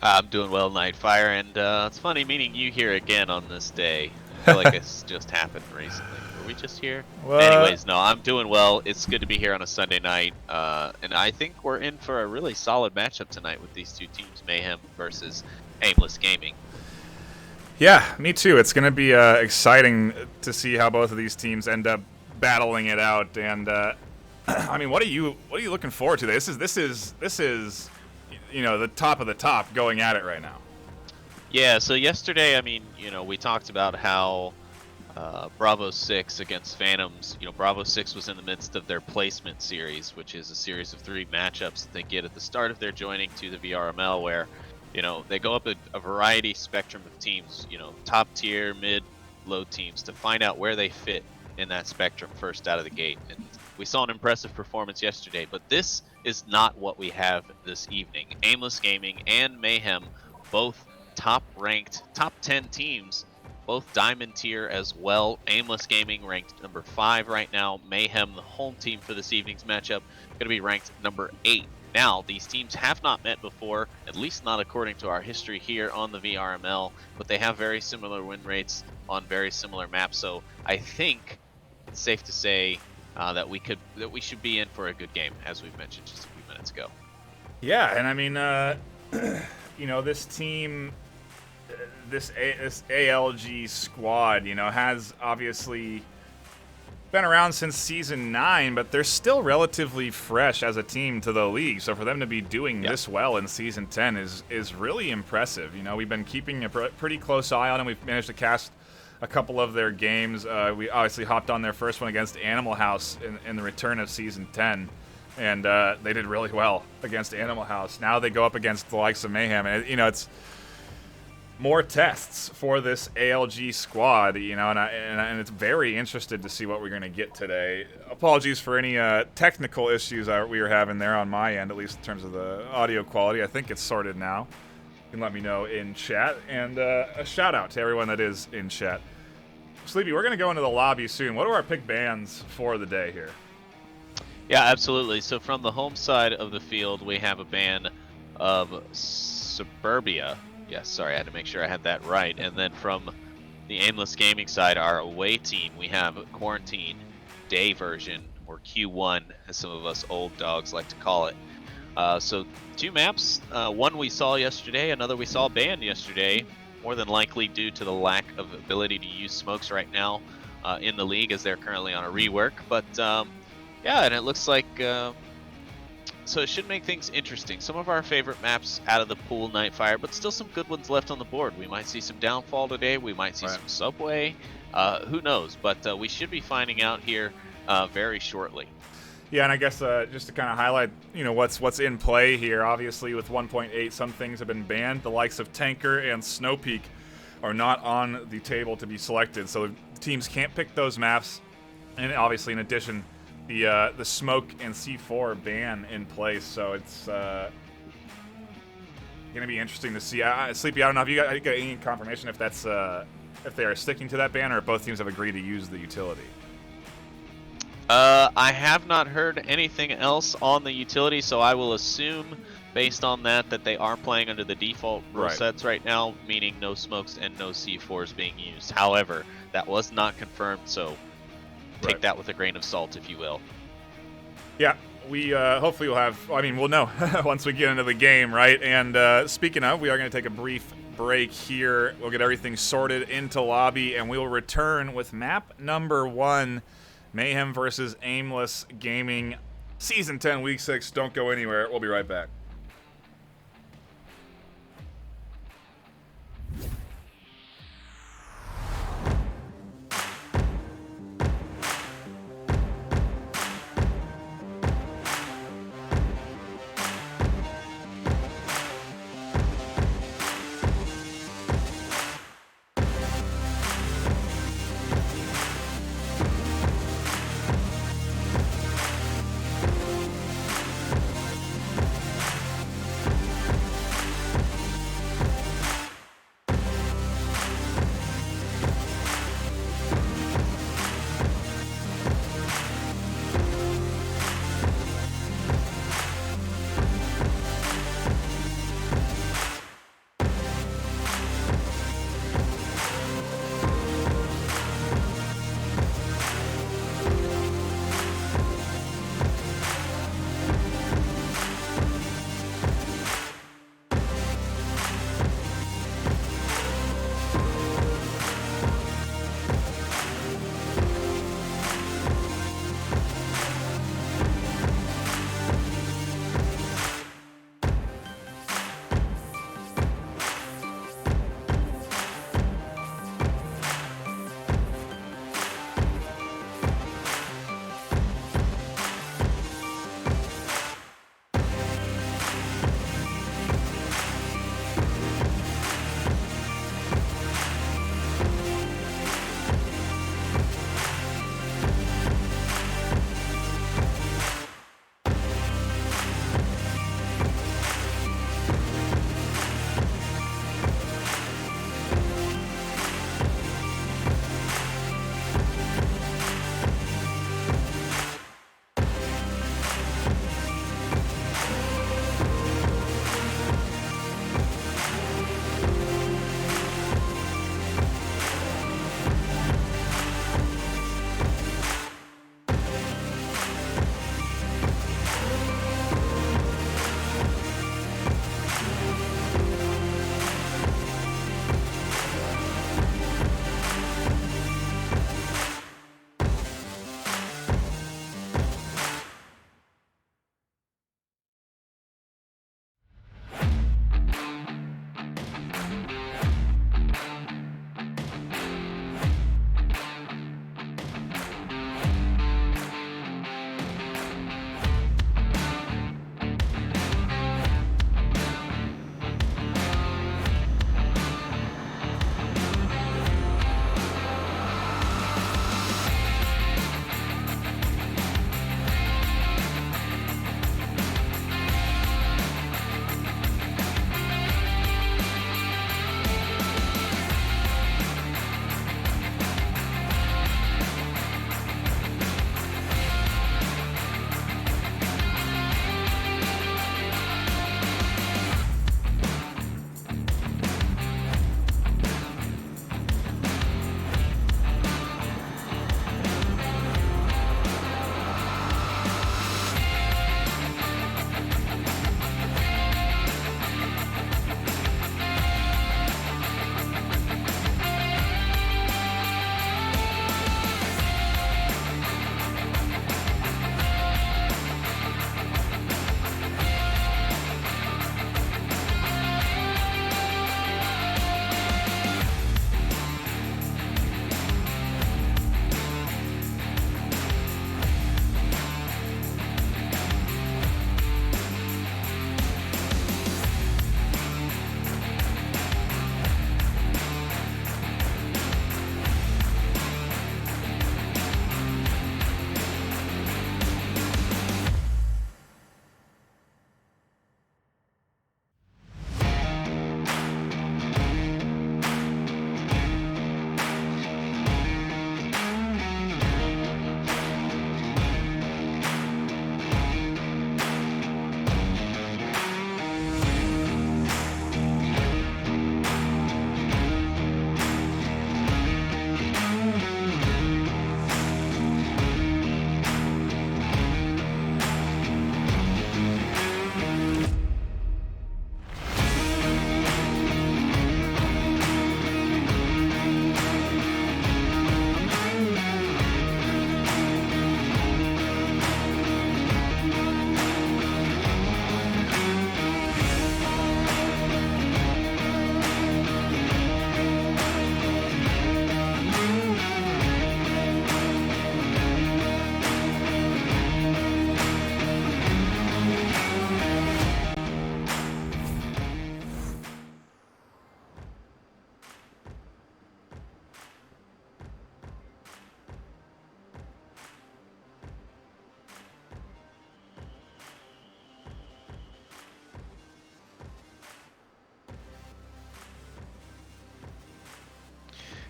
I'm doing well, NightFiree, and it's funny meeting you here again on this day. I feel like it's just happened recently. Were we just here? What? Anyways, no, I'm doing well. It's good to be here on a Sunday night, and I think we're in for a really solid matchup tonight with these two teams, Mayhem versus Aimless Gaming. Yeah, me too. It's going to be exciting to see how both of these teams end up battling it out. And I mean, what are you looking forward to? This is the top of the top going at it right now. Yeah, so yesterday, I mean, we talked about how Bravo 6 against Phantoms, Bravo 6 was in the midst of their placement series, which is a series of 3 matchups that they get at the start of their joining to the VRML, where, they go up a variety spectrum of teams, top tier, mid, low teams, to find out where they fit in that spectrum first out of the gate. And we saw an impressive performance yesterday, but this is not what we have this evening. Aimless Gaming and Mayhem, both top-ranked, top 10 teams, both diamond tier as well. Aimless Gaming ranked number 5 right now. Mayhem, the home team for this evening's matchup, going to be ranked number 8. Now, these teams have not met before, at least not according to our history here on the VRML, but they have very similar win rates on very similar maps, so I think it's safe to say that we should be in for a good game, as we've mentioned just a few minutes ago. Yeah, and I mean, this team, this ALG squad, has obviously been around since Season 9, but they're still relatively fresh as a team to the league. So for them to be doing this well in Season 10 is really impressive. We've been keeping a pretty close eye on them. We've managed to cast a couple of their games. We obviously hopped on their first one against Animal House in the return of Season 10, and they did really well against Animal House. Now they go up against the likes of Mayhem, and it's more tests for this ALG squad, and it's very interested to see what we're going to get today. Apologies for any technical issues we were having there on my end, at least in terms of the audio quality. I think it's sorted now. You can let me know in chat, and a shout out to everyone that is in chat. Sleepy, we're going to go into the lobby soon. What are our pick bands for the day here? Yeah, absolutely. So from the home side of the field, we have a ban of Suburbia. Yes, sorry, I had to make sure I had that right. And then from the Aimless Gaming side, our away team, we have Quarantine Day version, or Q1, as some of us old dogs like to call it. So 2 maps, one we saw yesterday, another we saw banned yesterday, more than likely due to the lack of ability to use smokes right now in the league, as they're currently on a rework. But yeah, and it looks like so it should make things interesting. Some of our favorite maps out of the pool, NightFiree, but still some good ones left on the board. We might see some Downfall today. We might see some Subway. Who knows? But we should be finding out here very shortly. Yeah, and I guess just to kind of highlight, what's in play here. Obviously, with 1.8, some things have been banned. The likes of Tanker and Snowpeak are not on the table to be selected, so teams can't pick those maps. And obviously, in addition, the smoke and C4 ban in place, so it's going to be interesting to see. Sleepy, I don't know if you got any confirmation if that's if they are sticking to that ban, or if both teams have agreed to use the utility. I have not heard anything else on the utility, so I will assume, based on that they are playing under the default rule sets right now, meaning no smokes and no C4s being used. However, that was not confirmed, so take that with a grain of salt, if you will. Yeah, we hopefully will have, we'll know once we get into the game, right? And speaking of, we are going to take a brief break here. We'll get everything sorted into lobby, and we'll return with map number 1, Mayhem versus Aimless Gaming, Season 10, Week 6. Don't go anywhere. We'll be right back.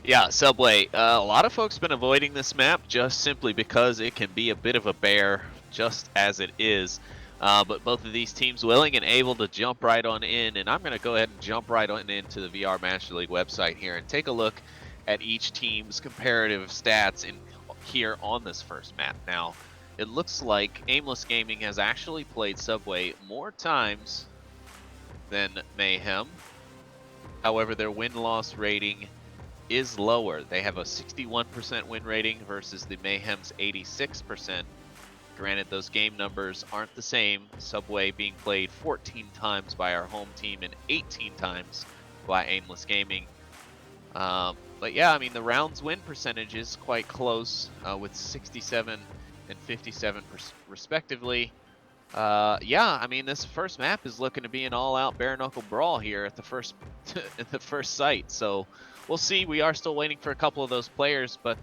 Yeah, Subway. A lot of folks been avoiding this map just simply because it can be a bit of a bear, just as it is. But both of these teams willing and able to jump right on in, and I'm going to go ahead and jump right on into the VR Master League website here and take a look at each team's comparative stats in here on this first map. Now, it looks like Aimless Gaming has actually played Subway more times than Mayhem. However, their win-loss rating is lower. They have a 61% win rating versus the Mayhem's 86%. Granted, those game numbers aren't the same. Subway being played 14 times by our home team and 18 times by Aimless Gaming. But yeah, I mean, the rounds win percentage is quite close with 67 and 57 respectively. Yeah, I mean, this first map is looking to be an all-out bare-knuckle brawl here at the first at the first site. So we'll see. We are still waiting for a couple of those players, but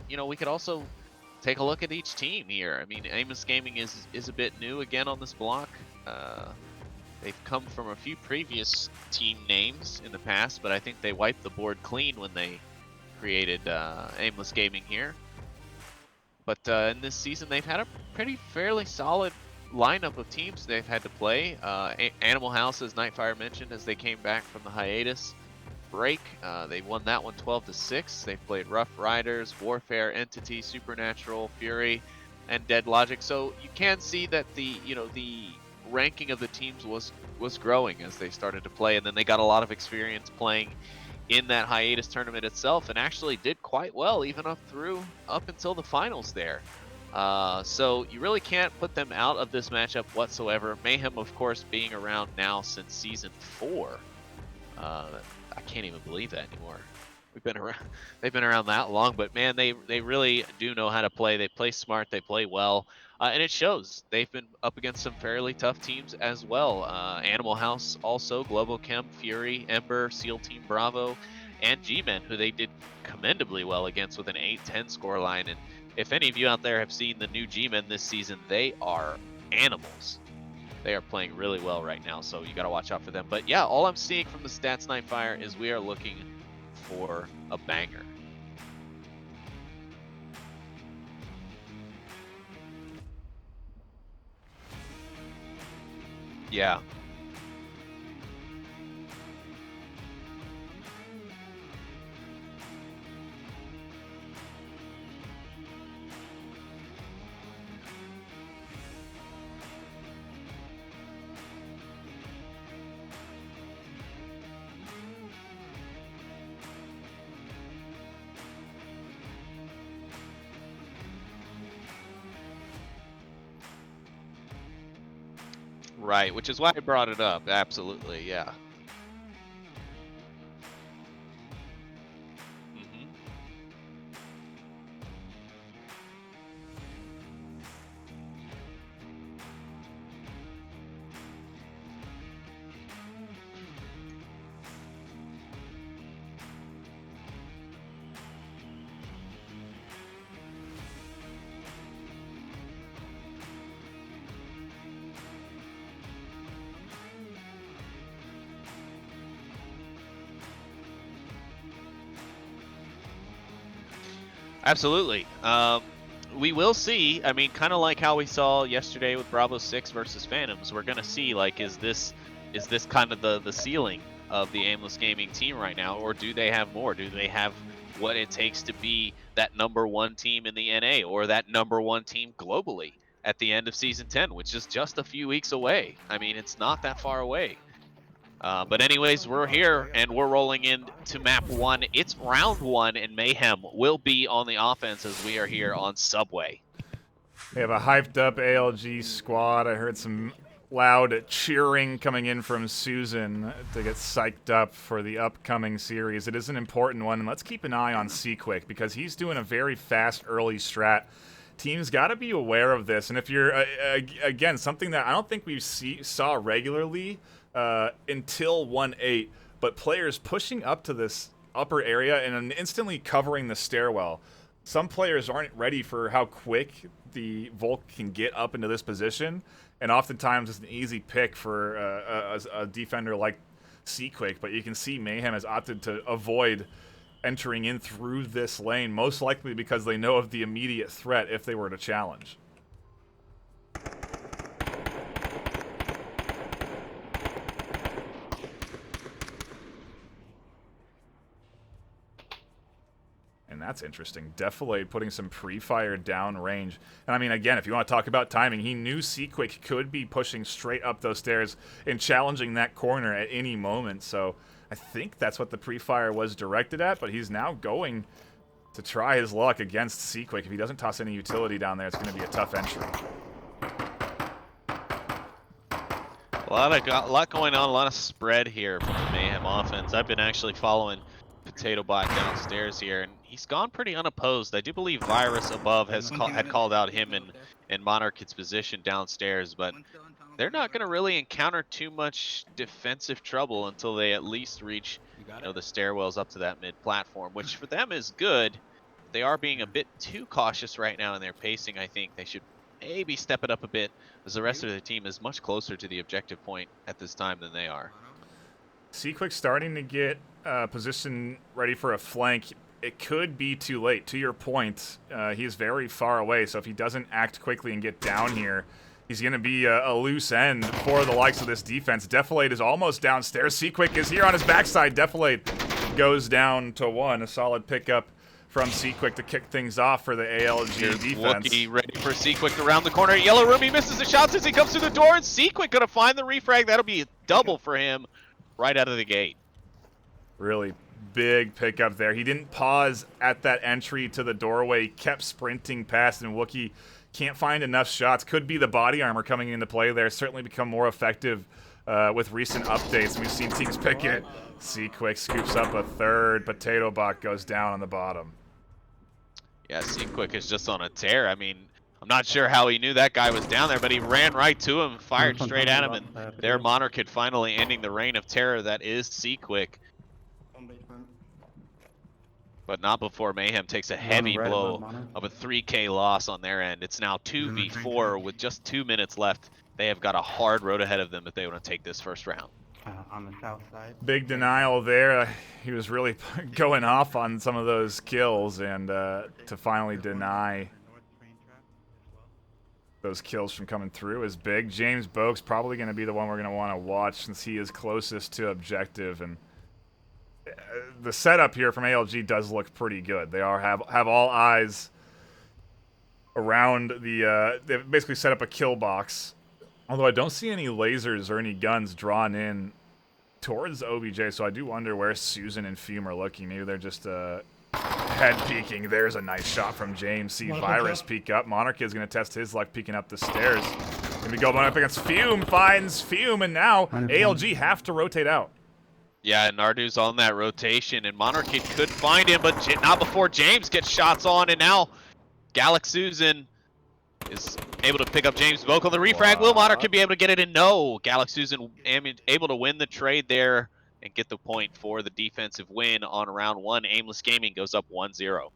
you know, we could also take a look at each team here. I mean, Amos Gaming is a bit new again on this block. They've come from a few previous team names in the past, but I think they wiped the board clean when they created Aimless Gaming here. But in this season, they've had a fairly solid lineup of teams they've had to play. Animal House, as NightFiree mentioned, as they came back from the hiatus break, they won that one 12-6. They've played Rough Riders, Warfare, Entity, Supernatural, Fury, and Dead Logic. So you can see that the ranking of the teams was growing as they started to play, and then they got a lot of experience playing in that hiatus tournament itself, and actually did quite well even up until the finals there. So you really can't put them out of this matchup whatsoever. Mayhem, of course, being around now since season 4. I can't even believe that anymore. They've been around that long, but man, they really do know how to play. They play smart, they play well, and it shows. They've been up against some fairly tough teams as well. Animal House also, Global Chem, Fury, Ember, SEAL Team Bravo, and G-Men, who they did commendably well against with an 8-10 scoreline. And if any of you out there have seen the new G-Men this season, they are animals. They are playing really well right now, so you got to watch out for them. But yeah, all I'm seeing from the stats, NightFiree, is we are looking for a banger. Yeah. Right, which is why I brought it up. Absolutely, yeah. Mm-hmm. Absolutely. We will see. I mean, kind of like how we saw yesterday with Bravo 6 versus Phantoms. We're gonna see, like, is this kind of the ceiling of the Aimless Gaming team right now, or do they have more? Do they have what it takes to be that #1 team in the NA, or that #1 team globally at the end of Season 10, which is just a few weeks away? I mean, it's not that far away. But anyways, we're here and we're rolling into map 1. It's round 1, and Mayhem will be on the offense as we are here on Subway. We have a hyped up ALG squad. I heard some loud cheering coming in from Susan to get psyched up for the upcoming series. It is an important one, and let's keep an eye on Seaquick because he's doing a very fast early strat. Teams got to be aware of this, and if you're again, something that I don't think we saw regularly until 1-8, but players pushing up to this upper area and instantly covering the stairwell. Some players aren't ready for how quick the Volk can get up into this position, and oftentimes it's an easy pick for a defender like Seaquick, but you can see Mayhem has opted to avoid entering in through this lane, most likely because they know of the immediate threat if they were to challenge. And that's interesting. Defilade putting some pre-fire down range. And I mean, again, if you want to talk about timing, he knew Seaquick could be pushing straight up those stairs and challenging that corner at any moment. So I think that's what the pre-fire was directed at, but he's now going to try his luck against Seaquick. If he doesn't toss any utility down there, it's going to be a tough entry. A lot going on, a lot of spread here from the Mayhem offense. I've been actually following Potato Bot downstairs here, and he's gone pretty unopposed. I do believe Virus above had called out him and Monarch's position downstairs, but they're not going to really encounter too much defensive trouble until they at least reach the stairwells up to that mid platform, which for them is good. They are being a bit too cautious right now in their pacing. I think they should maybe step it up a bit, as the rest of the team is much closer to the objective point at this time than they are. Seaquick starting to get position ready for a flank. It could be too late. To your point, he's very far away, so if he doesn't act quickly and get down here, he's going to be a loose end for the likes of this defense. Defilade is almost downstairs. Seaquick is here on his backside. Defilade goes down to 1. A solid pickup from Seaquick to kick things off for the ALG defense. Wookie ready for Seaquick around the corner. Yellow Room, he misses the shots as he comes through the door, and Seaquick going to find the refrag. That'll be a double for him right out of the gate. Really big pickup there. He didn't pause at that entry to the doorway, kept sprinting past, and Wookie can't find enough shots. Could be the body armor coming into play there. Certainly become more effective with recent updates. We've seen teams pick it. Seaquick scoops up a third. Potato Bot goes down on the bottom. Yeah, Seaquick is just on a tear. I mean, I'm not sure how he knew that guy was down there, but he ran right to him, fired straight at him, and their Monarch had finally ending the reign of terror that is Seaquick. But not before Mayhem takes a heavy blow of a 3K loss on their end. It's now 2v4 with just 2 minutes left. They have got a hard road ahead of them if they want to take this first round. On the south side. Big denial there. He was really going off on some of those kills, and to finally deny those kills from coming through is big. James Boak's probably going to be the one we're going to want to watch since he is closest to objective, and the setup here from ALG does look pretty good. They have all eyes around the they've basically set up a kill box. Although I don't see any lasers or any guns drawn in towards OBJ, so I do wonder where Susan and Fume are looking. Maybe they're just head peeking. There's a nice shot from James. See Virus peek up. Monarch is going to test his luck peeking up the stairs. Going to go up against Fume, finds Fume, and now ALG have to rotate out. Yeah, Nardu's on that rotation, and Monarch could find him, but not before James gets shots on, and now Galax Susan is able to pick up James Boak on the refrag. Will Monarch can be able to get it in? No. Galax Susan able to win the trade there and get the point for the defensive win on round 1. Aimless Gaming goes up 1-0.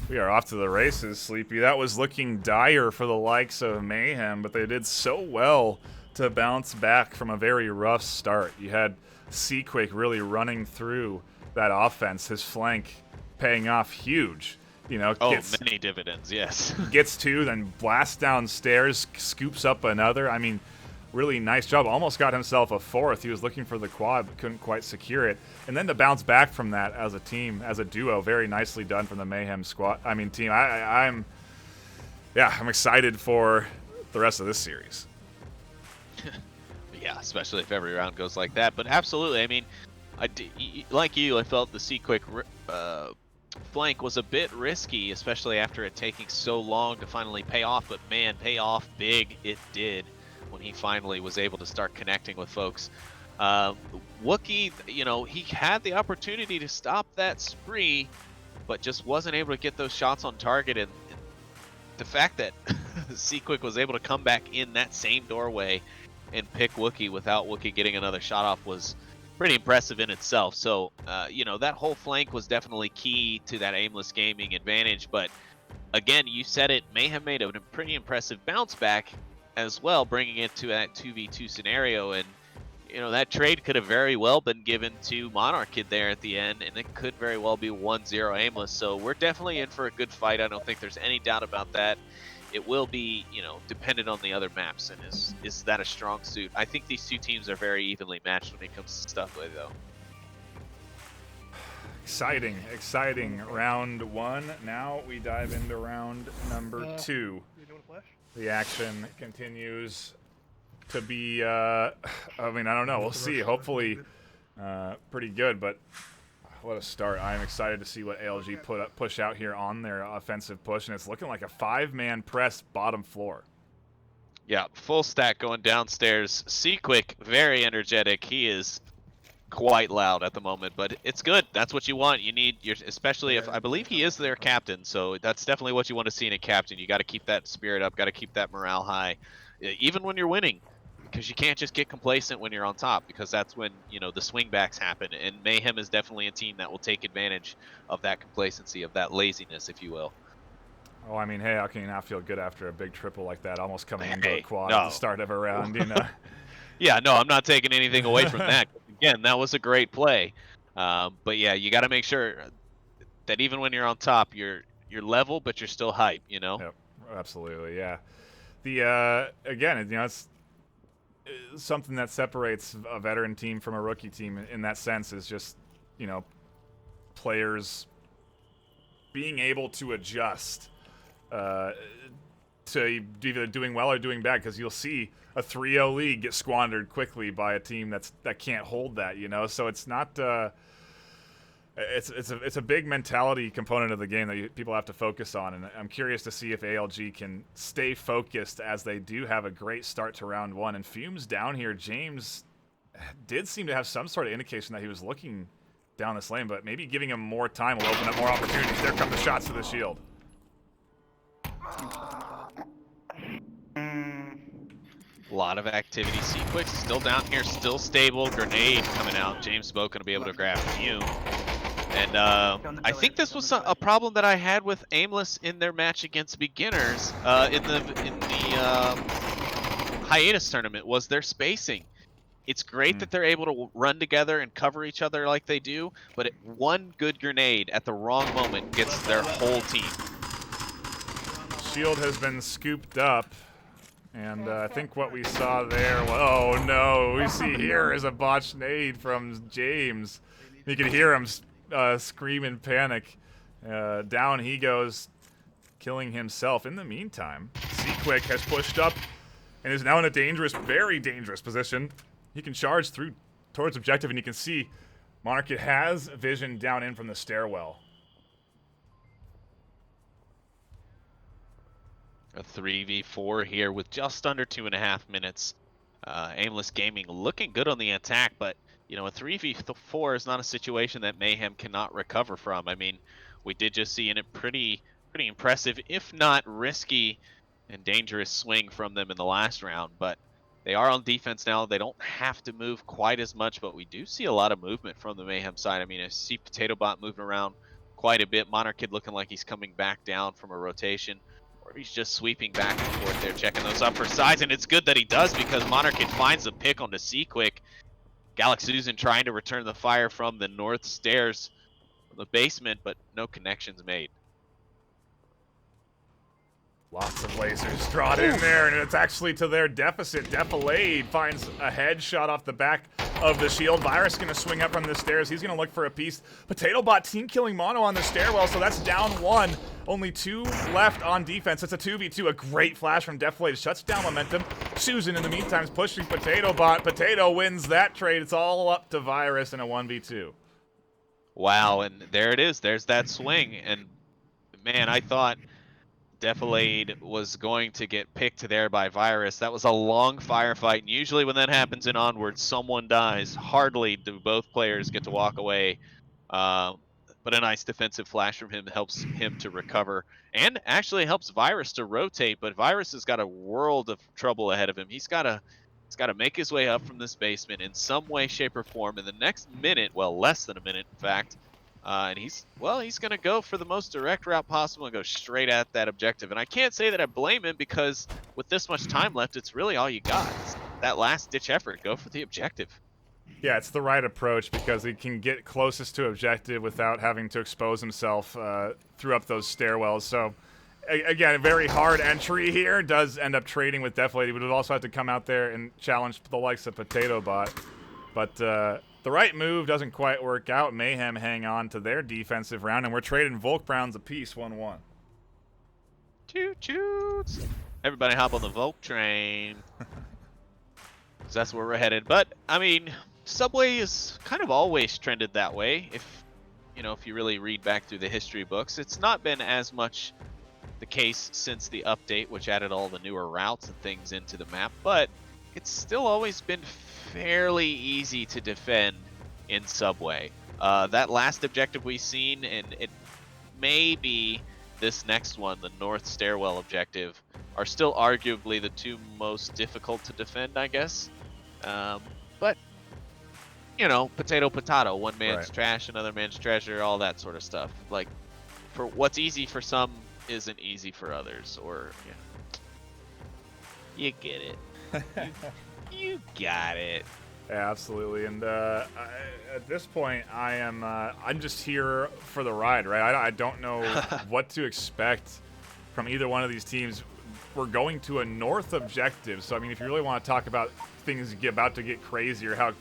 We are off to the races, Sleepy. That was looking dire for the likes of Mayhem, but they did so well to bounce back from a very rough start. You had Seaquick really running through that offense, his flank paying off huge. You know, many dividends, yes. Gets 2, then blasts downstairs, scoops up another. I mean, really nice job. Almost got himself a 4th. He was looking for the quad, but couldn't quite secure it. And then to bounce back from that as a team, as a duo, very nicely done from the Mayhem squad. I mean, team. I'm excited for the rest of this series. Yeah, especially if every round goes like that. But absolutely, I mean, like you, I felt the Seaquick flank was a bit risky, especially after it taking so long to finally pay off. But man, pay off big it did when he finally was able to start connecting with folks. Wookie, he had the opportunity to stop that spree, but just wasn't able to get those shots on target. And the fact that Seaquick was able to come back in that same doorway and pick Wookie without Wookie getting another shot off was pretty impressive in itself. So, that whole flank was definitely key to that Aimless Gaming advantage. But again, you said it, Mayhem made a pretty impressive bounce back as well, bringing it to that 2v2 scenario. And you know, that trade could have very well been given to Monarch Kid there at the end, and it could very well be 1-0 Aimless. So we're definitely in for a good fight. I don't think there's any doubt about that. It will be, you know, dependent on the other maps, and is that a strong suit? I think these two teams are very evenly matched when it comes to stuff like though. Exciting round 1. Now we dive into round number 2. The action continues to be, I mean, I don't know. We'll see. Hopefully pretty good, but what a start. I'm excited to see what ALG push out here on their offensive push, and it's looking like a 5-man press bottom floor. Yeah, full stack going downstairs. C-Quick, very energetic. He is quite loud at the moment, but it's good. That's what you want. You need your, especially if I believe he is their captain, so that's definitely what you want to see in a captain. You got to keep that spirit up, got to keep that morale high, even when you're winning, because you can't just get complacent when you're on top, because that's when, you know, the swingbacks happen. And Mayhem is definitely a team that will take advantage of that complacency, of that laziness, if you will. Oh, I mean, hey, how can you not feel good after a big triple like that, almost coming into a quad no. at the start of a round, you know? Yeah, no, I'm not taking anything away from that. Again, that was a great play. But yeah, you got to make sure that even when you're on top, you're level, but you're still hype, you know? Yep, absolutely, yeah. The, again, you know, it's something that separates a veteran team from a rookie team in that sense is just, you know, players being able to adjust to either doing well or doing bad, because you'll see a 3-0 lead get squandered quickly by a team that can't hold that, you know. So it's not it's a big mentality component of the game that people have to focus on, and I'm curious to see if ALG can stay focused as they do have a great start to round 1. And Fumes down here, James did seem to have some sort of indication that he was looking down this lane, but maybe giving him more time will open up more opportunities. There come the shots to the shield. A lot of activity. C-Quick still down here, still stable. Grenade coming out. James Bow going to be able to grab Fume. And I think this was a problem that I had with Aimless in their match against beginners in the hiatus tournament, was their spacing. It's great that they're able to run together and cover each other like they do, but one good grenade at the wrong moment gets their whole team. Shield has been scooped up, and I think what we saw there, oh no, we see here is a botched nade from James. You can hear him scream in panic. Down he goes, killing himself. In the meantime, C-Quick has pushed up and is now in a dangerous, very dangerous position. He can charge through towards objective, and you can see Monarch has vision down in from the stairwell. A 3v4 here with just under 2.5 minutes. Aimless Gaming looking good on the attack, but you know, a 3v4 is not a situation that Mayhem cannot recover from. I mean, we did just see in a pretty impressive, if not risky and dangerous swing from them in the last round, but they are on defense now. They don't have to move quite as much, but we do see a lot of movement from the Mayhem side. I mean, I see Potato Bot moving around quite a bit. Monarch Kid looking like he's coming back down from a rotation, or he's just sweeping back and forth there, checking those upper sides, and it's good that he does, because Monarch Kid finds the pick onto C-Quick. Galaxuzen trying to return the fire from the north stairs from the basement, but no connections made. Lots of lasers drawn in there, and it's actually to their deficit. Defilade finds a headshot off the back of the shield. Virus going to swing up from the stairs. He's going to look for a piece. Potato Bot team killing Mono on the stairwell, so that's down 1. Only 2 left on defense. It's a 2v2. A great flash from Defilade. Shuts down momentum. Susan, in the meantime, is pushing Potato Bot. Potato wins that trade. It's all up to Virus in a 1v2. Wow, and there it is. There's that swing. And, man, I thought Defilade was going to get picked there by Virus. That was a long firefight, and usually when that happens in Onward, someone dies. Hardly do both players get to walk away. But a nice defensive flash from him helps him to recover, and actually helps Virus to rotate. But Virus has got a world of trouble ahead of him. He's got to make his way up from this basement in some way, shape, or form in the next minute. Well, less than a minute, in fact. And he's going to go for the most direct route possible and go straight at that objective. And I can't say that I blame him, because with this much time left, it's really all you got. It's that last-ditch effort. Go for the objective. Yeah, it's the right approach because he can get closest to objective without having to expose himself through up those stairwells. So, again, a very hard entry here. Does end up trading with Def Lady, but would also have to come out there and challenge the likes of Potato Bot. But the right move doesn't quite work out. Mayhem hang on to their defensive round, and we're trading Volk Browns apiece 1-1. Choo-choots. Everybody hop on the Volk train. 'Cause that's where we're headed. But, I mean, Subway is kind of always trended that way. If you really read back through the history books, it's not been as much the case since the update, which added all the newer routes and things into the map, but it's still always been fairly easy to defend in Subway. That last objective we've seen, and it may be this next one, the North Stairwell objective, are still arguably the two most difficult to defend, I guess. But potato, potato. One man's trash, another man's treasure, all that sort of stuff. Like, for what's easy for some isn't easy for others, or you get it. you got it. Yeah, absolutely. And at this point, I'm just here for the ride, right? I don't know what to expect from either one of these teams. We're going to a north objective, so I mean, if you really want to talk about things about to get crazy, or how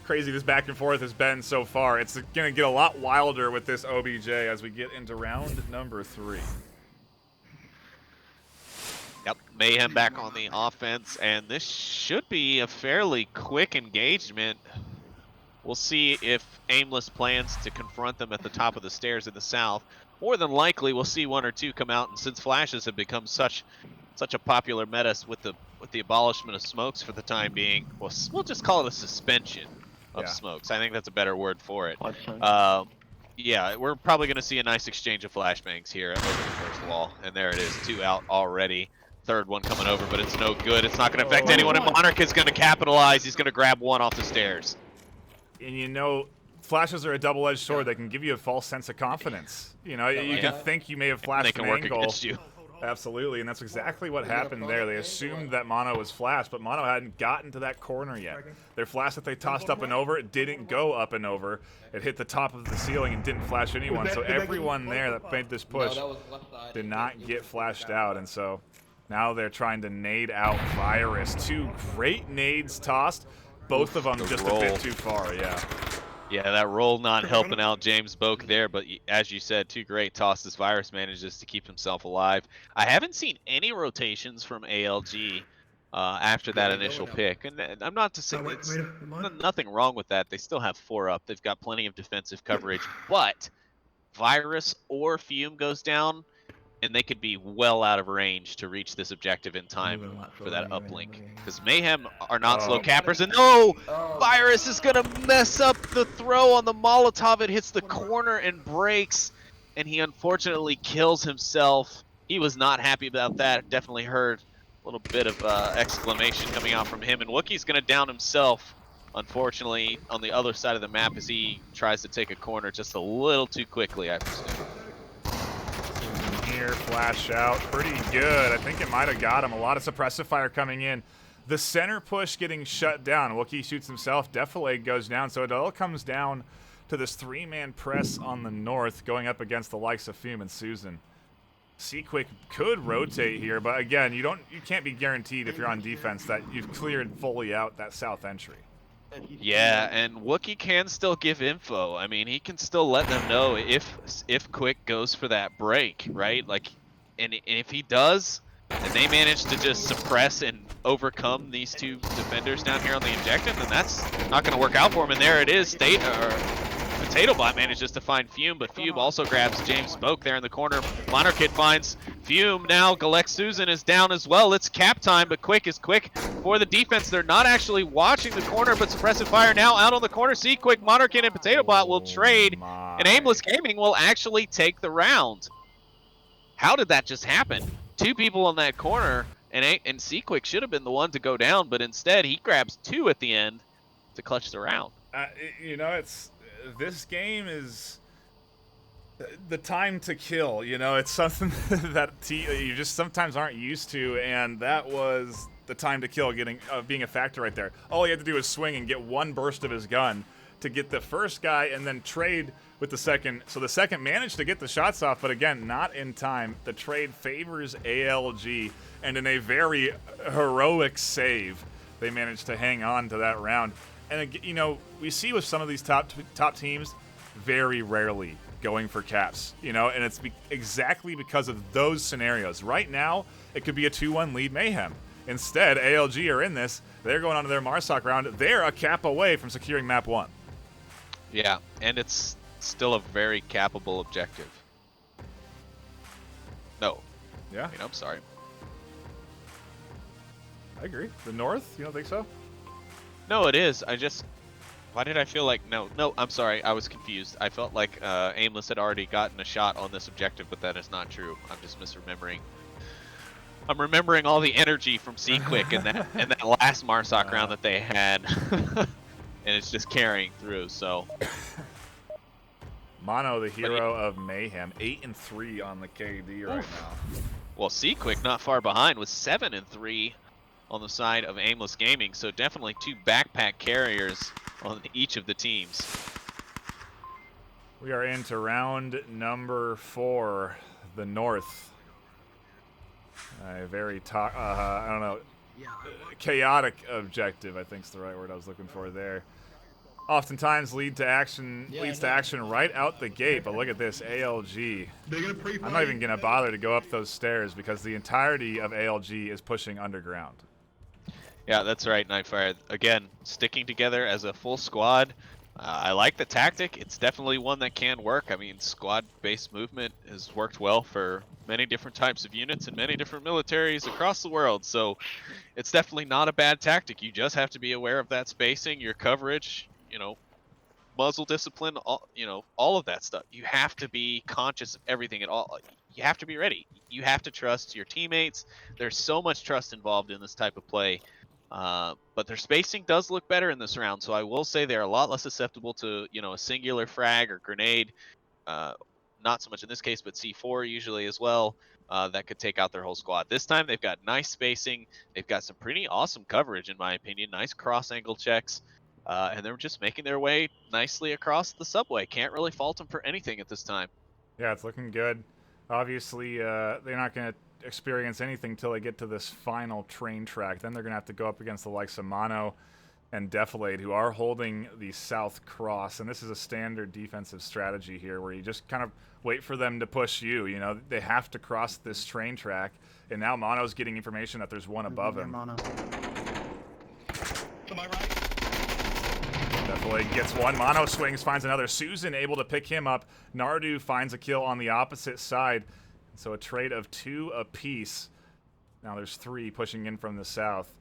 crazy this back and forth has been so far, it's going to get a lot wilder with this OBJ as we get into round number 3. Yep, Mayhem back on the offense, and this should be a fairly quick engagement. We'll see if Aimless plans to confront them at the top of the stairs in the south. More than likely, we'll see one or two come out, and since flashes have become such a popular meta with the abolishment of smokes for the time being, we'll just call it a suspension of smokes. I think that's a better word for it. Yeah, we're probably going to see a nice exchange of flashbangs here over the first wall, and there it is, 2 out already. Third one coming over, but it's no good. It's not going to affect anyone, and Monarch is going to capitalize. He's going to grab one off the stairs. And flashes are a double-edged sword. They can give you a false sense of confidence. You can think you may have flashed an angle. They can work against you. Absolutely, and that's exactly what happened there. They assumed that Mono was flashed, but Mono hadn't gotten to that corner yet. Their flash that they tossed up and over, it didn't go up and over. It hit the top of the ceiling and didn't flash anyone. So everyone there that made this push did not get flashed out, and so now they're trying to nade out Virus. 2 great nades tossed, both of them just a bit too far, Yeah, that roll not helping out James Boak there, but as you said, 2 great tosses. Virus manages to keep himself alive. I haven't seen any rotations from ALG after that initial pick, and I'm not to say it's nothing wrong with that. They still have 4 up. They've got plenty of defensive coverage, but Virus or Fume goes down, and they could be well out of range to reach this objective in time for that uplink. Because Mayhem are not slow cappers, and Virus is going to mess up the throw on the Molotov. It hits the corner and breaks, and he unfortunately kills himself. He was not happy about that. Definitely heard a little bit of exclamation coming out from him, and Wookie's going to down himself, unfortunately, on the other side of the map as he tries to take a corner just a little too quickly, I presume. Here, flash out, pretty good. I think it might have got him. A lot of suppressive fire coming in. The center push getting shut down. Wookie shoots himself. Defileg goes down. So it all comes down to this 3-man press on the north, going up against the likes of Fume and Susan. Seaquick could rotate here, but again, you can't be guaranteed if you're on defense that you've cleared fully out that south entry. Yeah, and Wookie can still give info. I mean, he can still let them know if Quick goes for that break, right? Like, and if he does, and they manage to just suppress and overcome these 2 defenders down here on the objective, then that's not going to work out for him. And there it is. Potato Bot manages to find Fume, but Fume also grabs James Boak there in the corner. Monarch finds Fume. Now Galek Susan is down as well. It's cap time, but Quick is quick for the defense. They're not actually watching the corner, but suppressive fire now out on the corner. See Quick, Monarch and Potato Bot will trade, and Aimless Gaming will actually take the round. How did that just happen? 2 people on that corner, and Seaquick should have been the one to go down, but instead he grabs 2 at the end to clutch the round. This game is the time to kill. It's something that you just sometimes aren't used to, and that was the time to kill being a factor right there. All he had to do was swing and get one burst of his gun to get the first guy and then trade with the second. So the second managed to get the shots off, but again, not in time. The trade favors ALG, and in a very heroic save, they managed to hang on to that round. And, you know, we see with some of these top teams, very rarely going for caps, you know, and it's exactly because of those scenarios. Right now, it could be a 2-1 lead Mayhem. Instead, ALG are in this. They're going on to their Marsoc round. They're a cap away from securing map 1. Yeah, and it's still a very capable objective. No. Yeah. I mean, I'm sorry. I agree. The North, you don't think so? No, it is. Why did I feel like... No, I'm sorry. I was confused. I felt like Aimless had already gotten a shot on this objective, but that is not true. I'm just misremembering. I'm remembering all the energy from C-Quick and that last Marsoc round that they had. And it's just carrying through, so... Mono, the hero of Mayhem, 8-3 on the KD right now. Well, C-Quick not far behind with 7-3 on the side of Aimless Gaming, so definitely 2 backpack carriers on each of the teams. We are into round number 4, the North. A very, I don't know, chaotic objective, I think is the right word I was looking for there. Oftentimes leads to action right out the gate, but look at this, ALG. I'm not even going to bother to go up those stairs because the entirety of ALG is pushing underground. Yeah, that's right, NightFiree. Again, sticking together as a full squad. I like the tactic. It's definitely one that can work. I mean, squad-based movement has worked well for many different types of units and many different militaries across the world. So it's definitely not a bad tactic. You just have to be aware of that spacing, your coverage, you know, muzzle discipline, all of that stuff. You have to be conscious of everything at all. You have to be ready. You have to trust your teammates. There's so much trust involved in this type of play. But their spacing does look better in this round, so I will say they're a lot less susceptible to, you know, a singular frag or grenade. Not so much in this case, but C4 usually as well. That could take out their whole squad. This time they've got nice spacing. They've got some pretty awesome coverage, in my opinion. Nice cross-angle checks. And they're just making their way nicely across the subway. Can't really fault them for anything at this time. Yeah, it's looking good. Obviously, they're not going to experience anything until they get to this final train track. Then they're going to have to go up against the likes of Mono and Defilade, who are holding the South Cross. And this is a standard defensive strategy here where you just kind of wait for them to push you. You know, they have to cross this train track. And now Mono's getting information that there's one above him. Mono. To my right. Defilade gets one. Mono swings, finds another. Susan able to pick him up. Nardu finds a kill on the opposite side. So a trade of 2 apiece. Now there's 3 pushing in from the south.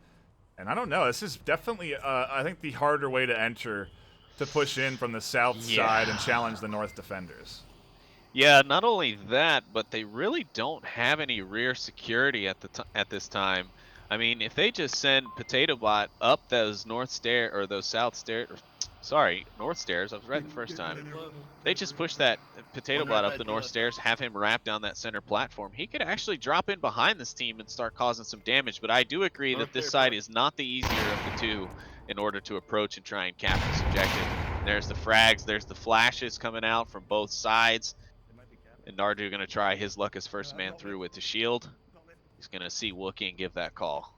And I don't know, this is definitely, I think, the harder way to enter, to push in from the south side and challenge the north defenders. Yeah, not only that, but they really don't have any rear security at this time. I mean, if they just send Potato Bot up those north stairs, or those south stairs, sorry, north stairs, I was right the first time. They just push that Potato Bot up the north stairs, have him wrap down that center platform. He could actually drop in behind this team and start causing some damage, but I do agree that this side is not the easier of the two in order to approach and try and cap this objective. There's the frags, there's the flashes coming out from both sides. And Nardu going to try his luck as first man through with the shield. He's going to see Wookie and give that call.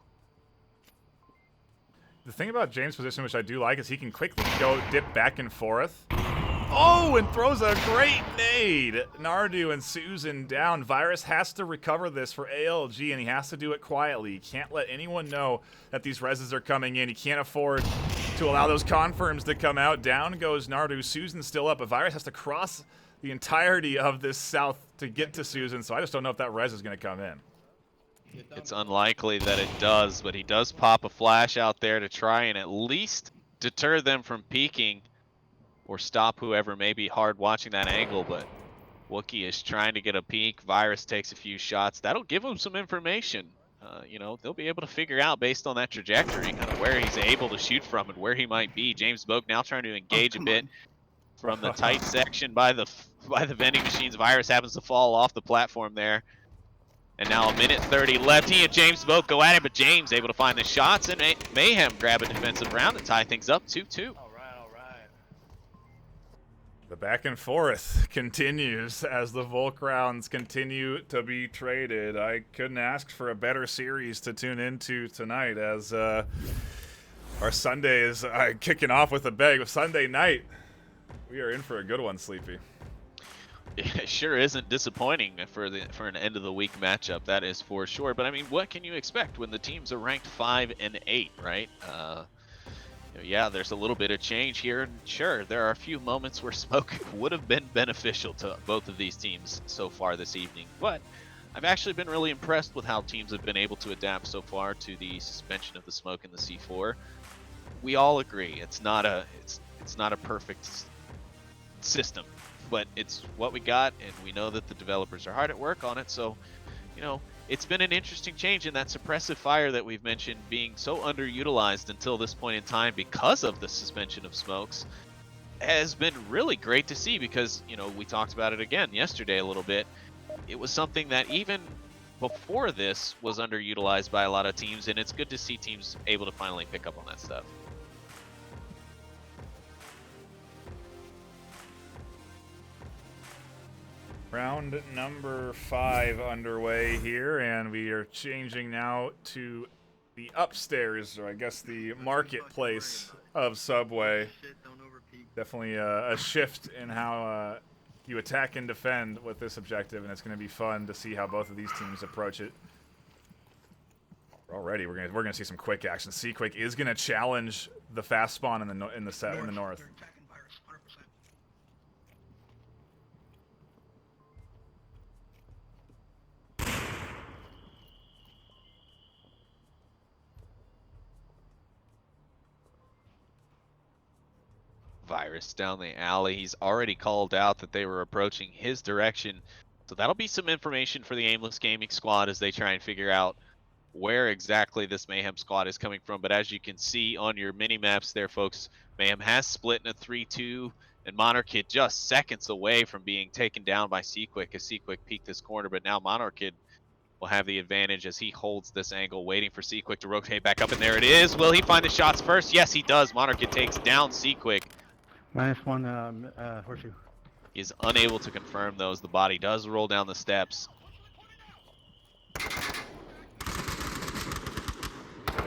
The thing about James' position, which I do like, is he can quickly go dip back and forth. Oh, and throws a great nade. Nardu and Susan down. Virus has to recover this for ALG, and he has to do it quietly. He can't let anyone know that these reses are coming in. He can't afford to allow those confirms to come out. Down goes Nardu. Susan's still up, but Virus has to cross the entirety of this south to get to Susan, so I just don't know if that res is going to come in. It's unlikely that it does, but he does pop a flash out there to try and at least deter them from peeking or stop whoever may be hard watching that angle, but Wookie is trying to get a peek. Virus takes a few shots. That'll give him some information. You know, they'll be able to figure out based on that trajectory kind of where he's able to shoot from and where he might be. James Boak now trying to engage a bit from the tight section by the vending machines. Virus happens to fall off the platform there. And now a minute 30 left. He and James both go at it, but James able to find the shots, and Mayhem grab a defensive round to tie things up 2-2. All right. The back and forth continues as the Volk rounds continue to be traded. I couldn't ask for a better series to tune into tonight, as our Sunday is kicking off with a bang. Sunday night, we are in for a good one, Sleepy. It sure isn't disappointing for an end of the week matchup, that is for sure. But I mean, what can you expect when the teams are ranked 5 and 8, right? Yeah, there's a little bit of change here, and sure, there are a few moments where smoke would have been beneficial to both of these teams so far this evening. But I've actually been really impressed with how teams have been able to adapt so far to the suspension of the smoke in the C4. We all agree it's not a perfect system, but it's what we got, and we know that the developers are hard at work on it. So, you know, it's been an interesting change, and that suppressive fire that we've mentioned being so underutilized until this point in time because of the suspension of smokes has been really great to see, because, you know, we talked about it again yesterday a little bit. It was something that even before this was underutilized by a lot of teams, and it's good to see teams able to finally pick up on that stuff. Round number 5 underway here, and we are changing now to the upstairs, or I guess the marketplace of Subway. Definitely a shift in how you attack and defend with this objective, and it's going to be fun to see how both of these teams approach it. Already, we're gonna see some quick action. C-Quick is going to challenge the fast spawn in the north. Virus down the alley. He's already called out that they were approaching his direction. So that'll be some information for the Aimless Gaming squad as they try and figure out where exactly this Mayhem squad is coming from. But as you can see on your mini maps there, folks, Mayhem has split in a 3-2, and Monarchid just seconds away from being taken down by C-Quick as C-Quick peeked this corner. But now Monarchid will have the advantage as he holds this angle, waiting for C-Quick to rotate back up, and there it is. Will he find the shots first? Yes, he does. Monarchid takes down C-Quick. -1 horseshoe. He is unable to confirm those. The body does roll down the steps.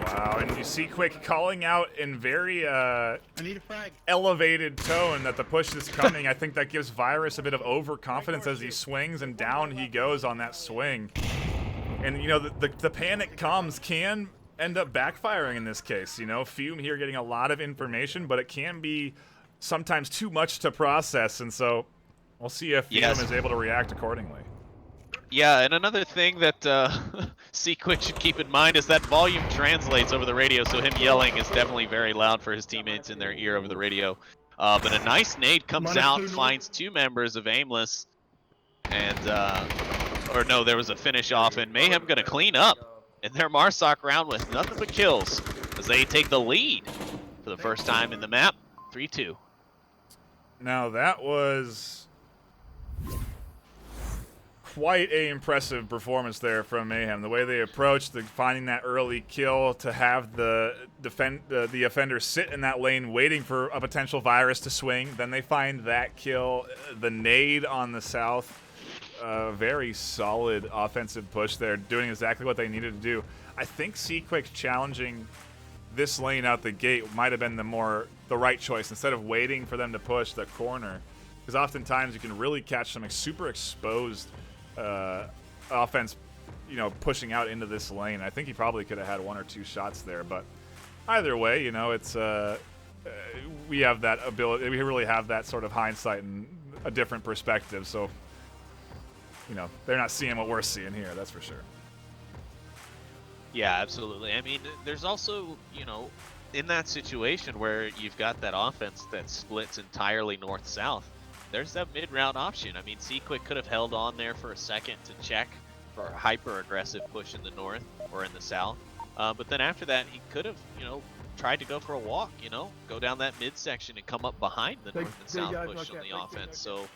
Wow, and you see Quick calling out in very I need a frag. elevated tone that the push is coming. I think that gives Virus a bit of overconfidence as he swings, and down he goes on that swing. And, you know, the panic comms can end up backfiring in this case. You know, Fume here getting a lot of information, but it can be sometimes too much to process, and so we'll see if Fume is able to react accordingly. Yeah, and another thing that C-Quick should keep in mind is that volume translates over the radio, so him yelling is definitely very loud for his teammates in their ear over the radio. But a nice nade comes out, finds 2 members of Aimless, and, or no, there was a finish off, and Mayhem gonna clean up in their Marsoc round with nothing but kills as they take the lead for the first time in the map, 3-2. Now that was quite a impressive performance there from Mayhem. The way they approached finding that early kill to have the offender sit in that lane waiting for a potential Virus to swing. Then they find that kill, the nade on the south. Very solid offensive push there, doing exactly what they needed to do. I think C-Quick challenging this lane out the gate might have been the right choice instead of waiting for them to push the corner, because oftentimes you can really catch some super exposed offense, you know, pushing out into this lane. I think he probably could have had 1 or 2 shots there, but either way, you know, it's we have that ability. We really have that sort of hindsight and a different perspective. So, you know, they're not seeing what we're seeing here. That's for sure. Yeah, absolutely. I mean, there's also, you know, in that situation where you've got that offense that splits entirely north-south, there's that mid-round option. I mean, C-Quick could have held on there for a second to check for a hyper-aggressive push in the north or in the south. But then after that, he could have, you know, tried to go for a walk, you know, go down that midsection and come up behind the north and south push on the offense. So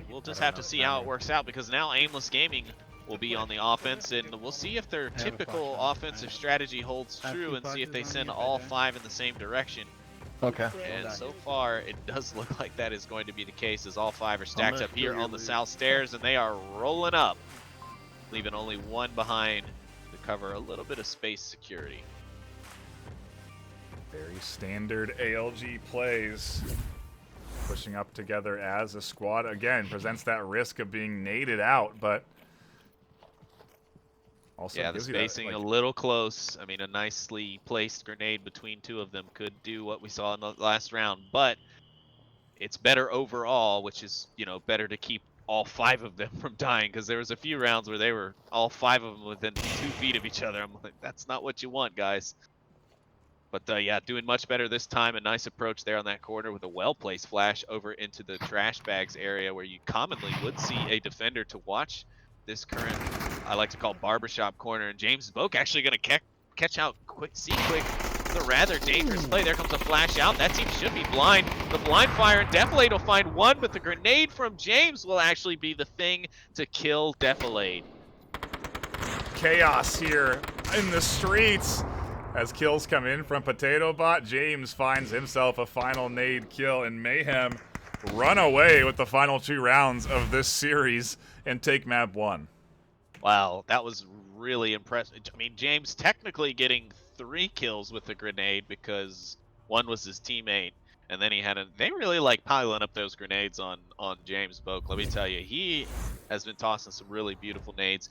we'll just I have don't to know. see how it works out, because now Aimless Gaming will be on the offense, and we'll see if their have a typical flashlight. offensive strategy holds I have true, two and see if they boxes on send me, all right there. 5 in the same direction. Okay. And so far, it does look like that is going to be the case, as all 5 are stacked gonna up here steal your on the loot. south stairs, and they are rolling up, leaving only 1 behind to cover a little bit of space security. Very standard ALG plays. Pushing up together as a squad. Again, presents that risk of being naded out, but also Yeah, the gives you that, spacing like, a little close. I mean, a nicely placed grenade between 2 of them could do what we saw in the last round, but it's better overall, which is, you know, better to keep all 5 of them from dying, because there was a few rounds where they were all 5 of them within 2 feet of each other. I'm like, that's not what you want, guys. But yeah, doing much better this time. A nice approach there on that corner with a well-placed flash over into the trash bags area, where you commonly would see a defender to watch this current, I like to call, barbershop corner. And James Boak actually going to catch out quick, see quick, the rather dangerous play. There comes a flash out. That team should be blind. The blind fire, and Defilade will find 1, but the grenade from James will actually be the thing to kill Defilade. chaos here in the streets. As kills come in from Potato Bot, James finds himself a final nade kill, and Mayhem run away with the final 2 rounds of this series and take map 1. Wow, that was really impressive. I mean, James technically getting 3 kills with the grenade, because 1 was his teammate, and then he had they really like piling up those grenades on James Boak. Let me tell you, he has been tossing some really beautiful nades.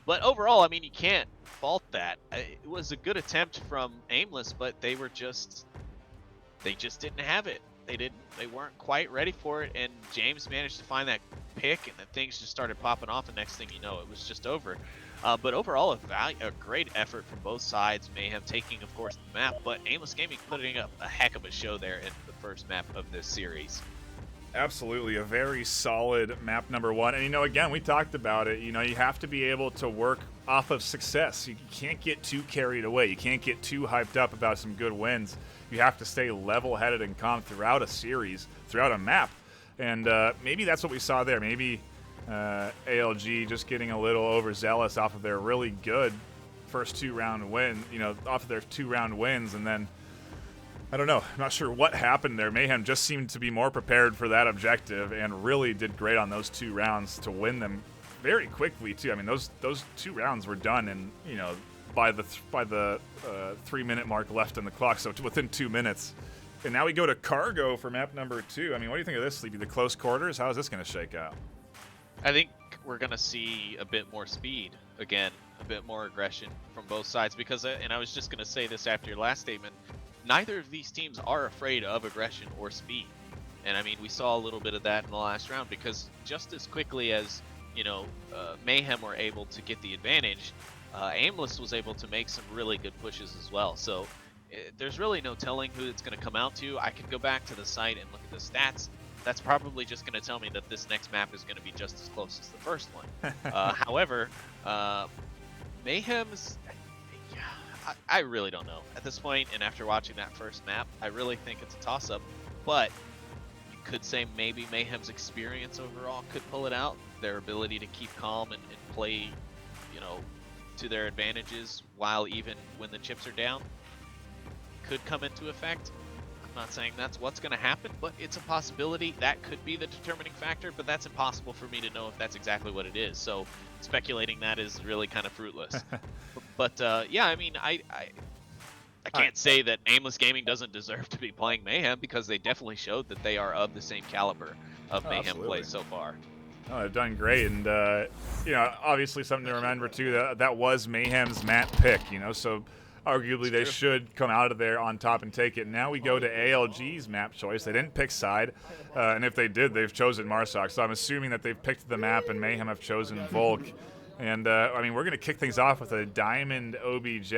But overall, I mean, you can't fault that. It was a good attempt from Aimless, but they just didn't have it. They weren't quite ready for it, and James managed to find that pick, and then things just started popping off, and next thing you know, it was just over. But overall, a great effort from both sides. Mayhem taking, of course, the map, but Aimless Gaming putting up a heck of a show there in the first map of this series. Absolutely, a very solid map number 1. And, you know, again, we talked about it. You know, you have to be able to work off of success. You can't get too carried away. You can't get too hyped up about some good wins. You have to stay level-headed and calm throughout a series, throughout a map. And maybe that's what we saw there. Maybe ALG just getting a little overzealous off of their really good first 2-round win, you know, off of their 2-round wins, and then I don't know. I'm not sure what happened there. Mayhem just seemed to be more prepared for that objective and really did great on those 2 rounds to win them very quickly too. I mean, those 2 rounds were done, and you know, by the 3-minute mark left on the clock, so within 2 minutes. And now we go to Cargo for map number 2. I mean, what do you think of this, Sleepy? The close quarters? How is this going to shake out? I think we're going to see a bit more speed again, a bit more aggression from both sides, because, and I was just going to say this after your last statement, neither of these teams are afraid of aggression or speed. And I mean, we saw a little bit of that in the last round, because just as quickly as, you know, Mayhem were able to get the advantage, Aimless was able to make some really good pushes as well. So there's really no telling who it's going to come out to. I could go back to the site and look at the stats. That's probably just going to tell me that this next map is going to be just as close as the first one. However, Mayhem's... I really don't know. At this point, and after watching that first map, I really think it's a toss-up. But you could say maybe Mayhem's experience overall could pull it out. Their ability to keep calm and play, you know, to their advantages while even when the chips are down could come into effect. I'm not saying that's what's going to happen, but it's a possibility. That could be the determining factor, but that's impossible for me to know if that's exactly what it is. So speculating that is really kind of fruitless. But yeah, I mean, I can't say that Aimless Gaming doesn't deserve to be playing Mayhem, because they definitely showed that they are of the same caliber of Mayhem play so far. Oh, they've done great, and you know, obviously something to remember too. That was Mayhem's map pick, you know, so arguably they should come out of there on top and take it. Now we go to ALG's map choice. They didn't pick side, and if they did, they've chosen Marsoc. So I'm assuming that they've picked the map, and Mayhem have chosen Volk. And I mean, we're going to kick things off with a Diamond OBJ.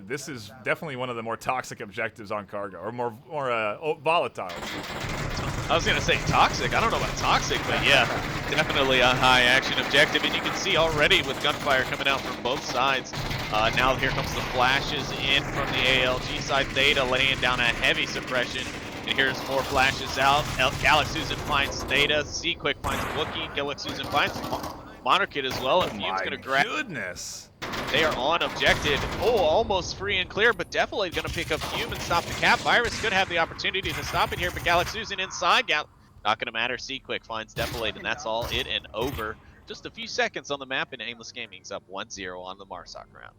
This is definitely one of the more toxic objectives on Cargo, or more volatile. I was going to say toxic. I don't know about toxic, but yeah, definitely a high action objective. And you can see already with gunfire coming out from both sides. Now here comes the flashes in from the ALG side. Theta laying down a heavy suppression And here's more flashes out. Galaxy Susan finds Theta. Quick finds Wookiee. Galaxy Susan finds Monarchid as well. And Fume's going to grab. Goodness. They are on objective. Oh, almost free and clear, but definitely going to pick up Fume and stop the cap. Virus could have the opportunity to stop it here, but Galaxy Susan inside. Not going to matter. Quick finds Defilade, and that's all it and over. Just a few seconds on the map, and Aimless Gaming's up 1-0 on the Marsoc round.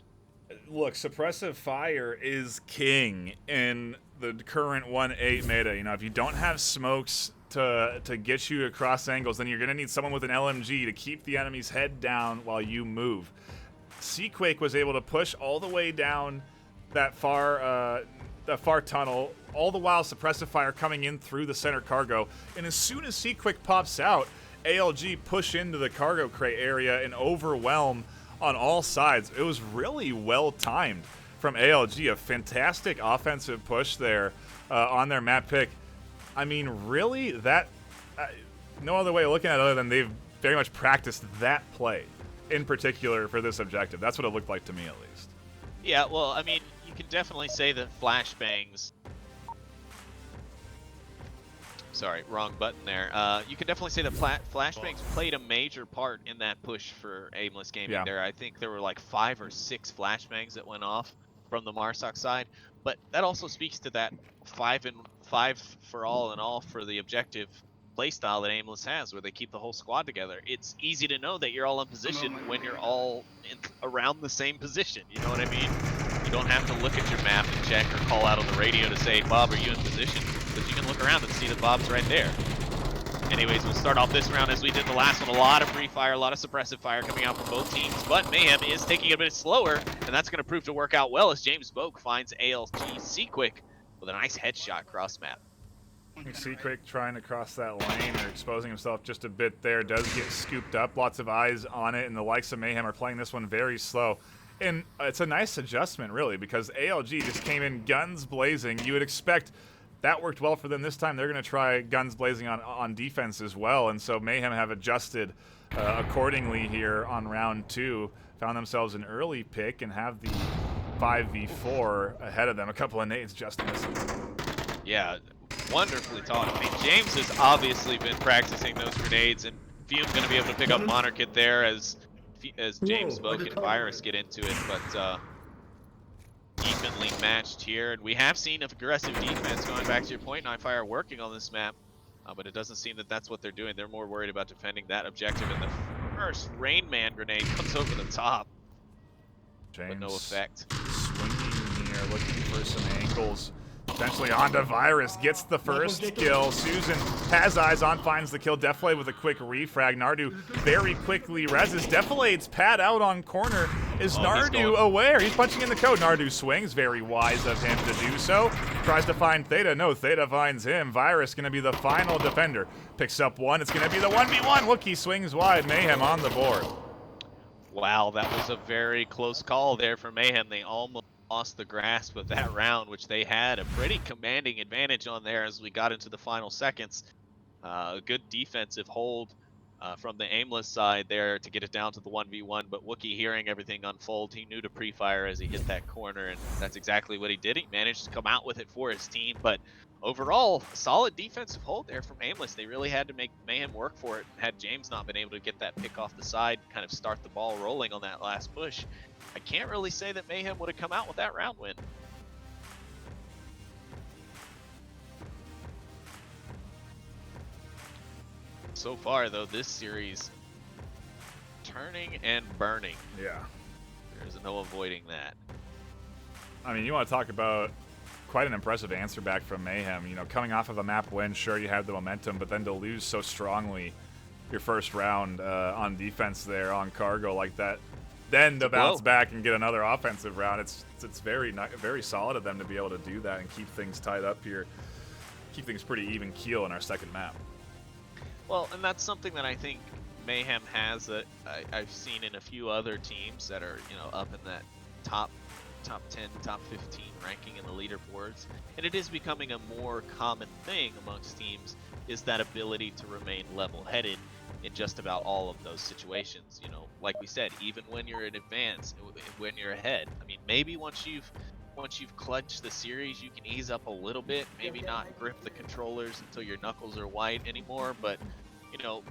Look, suppressive fire is king in the current 1-8 meta. You know, if you don't have smokes to get you across angles, then you're going to need someone with an LMG to keep the enemy's head down while you move. Seaquake was able to push all the way down that far tunnel, all the while suppressive fire coming in through the center cargo. And as soon as Seaquake pops out, ALG push into the cargo crate area and overwhelm on all sides. It was really well timed from ALG. A fantastic offensive push there on their map pick. I mean, really, that no other way of looking at it other than they've very much practiced that play in particular for this objective. That's what it looked like to me, at least. Yeah, well, I mean, you can definitely say that flashbangs. Sorry, wrong button there. You can definitely say that flashbangs played a major part in that push for Aimless Gaming there. I think there were like 5 or 6 flashbangs that went off from the Marsoc side, but that also speaks to that 5 for all and all for the objective playstyle that Aimless has, where they keep the whole squad together. It's easy to know that you're all in position when you're all around the same position. You know what I mean? You don't have to look at your map and check or call out on the radio to say, Bob, are you in position? Because you can look around and see that Bob's right there. Anyways, we'll start off this round as we did the last one. A lot of free fire, a lot of suppressive fire coming out from both teams, but Mayhem is taking it a bit slower, and that's going to prove to work out well as James Boak finds ALG Seaquick with a nice headshot cross map. Seaquick trying to cross that lane or exposing himself just a bit there. Does get scooped up. Lots of eyes on it, and the likes of Mayhem are playing this one very slow. And it's a nice adjustment, really, because ALG just came in guns blazing. You would expect that worked well for them this time. They're going to try guns blazing on defense as well. And so Mayhem have adjusted accordingly here on round 2. Found themselves an early pick and have the 5v4 ahead of them. A couple of nades just missing. Yeah, wonderfully taught. I mean, James has obviously been practicing those grenades, and Fume's going to be able to pick up Monarchid there as James Boak and Virus get into it, but evenly matched here. And we have seen aggressive defense, going back to your point, NightFiree working on this map, but it doesn't seem that that's what they're doing. They're more worried about defending that objective, and the first Rain Man grenade comes over the top. James but no effect. Swinging here, looking for some angles. Potentially onto Virus, gets the first kill. Susan has eyes on, finds the kill. Defilade with a quick refrag. Nardu very quickly reses. Defilade's pad out on corner. Is Nardu aware? He's punching in the code. Nardu swings, very wise of him to do so. Tries to find Theta. No, Theta finds him. Virus going to be the final defender. Picks up one. It's going to be the 1v1. Wookiee swings wide. Mayhem on the board. Wow, that was a very close call there for Mayhem. They almost lost the grasp of that round, which they had a pretty commanding advantage on there as we got into the final seconds. A good defensive hold from the Aimless side there to get it down to the 1v1, but Wookiee, hearing everything unfold, he knew to pre-fire as he hit that corner, and that's exactly what he did. He managed to come out with it for his team, but overall, a solid defensive hold there from Aimless. They really had to make Mayhem work for it. Had James not been able to get that pick off the side, kind of start the ball rolling on that last push, I can't really say that Mayhem would have come out with that round win. So far, though, this series turning and burning. Yeah. There's no avoiding that. I mean, you want to talk about quite an impressive answer back from Mayhem. You know, coming off of a map win, sure, you have the momentum, but then to lose so strongly your first round on defense there on cargo like that, then to bounce back and get another offensive round, it's very solid of them to be able to do that and keep things tied up here, keep things pretty even keel in our second map. Well, and that's something that I think Mayhem has that I've seen in a few other teams that are, you know, up in that top 10, top 15 ranking in the leaderboards. And it is becoming a more common thing amongst teams, is that ability to remain level-headed in just about all of those situations. You know, like we said, even when you're in advance, when you're ahead. I mean, maybe once you've once you've clutched the series, you can ease up a little bit. Maybe not grip the controllers until your knuckles are white anymore, but you know,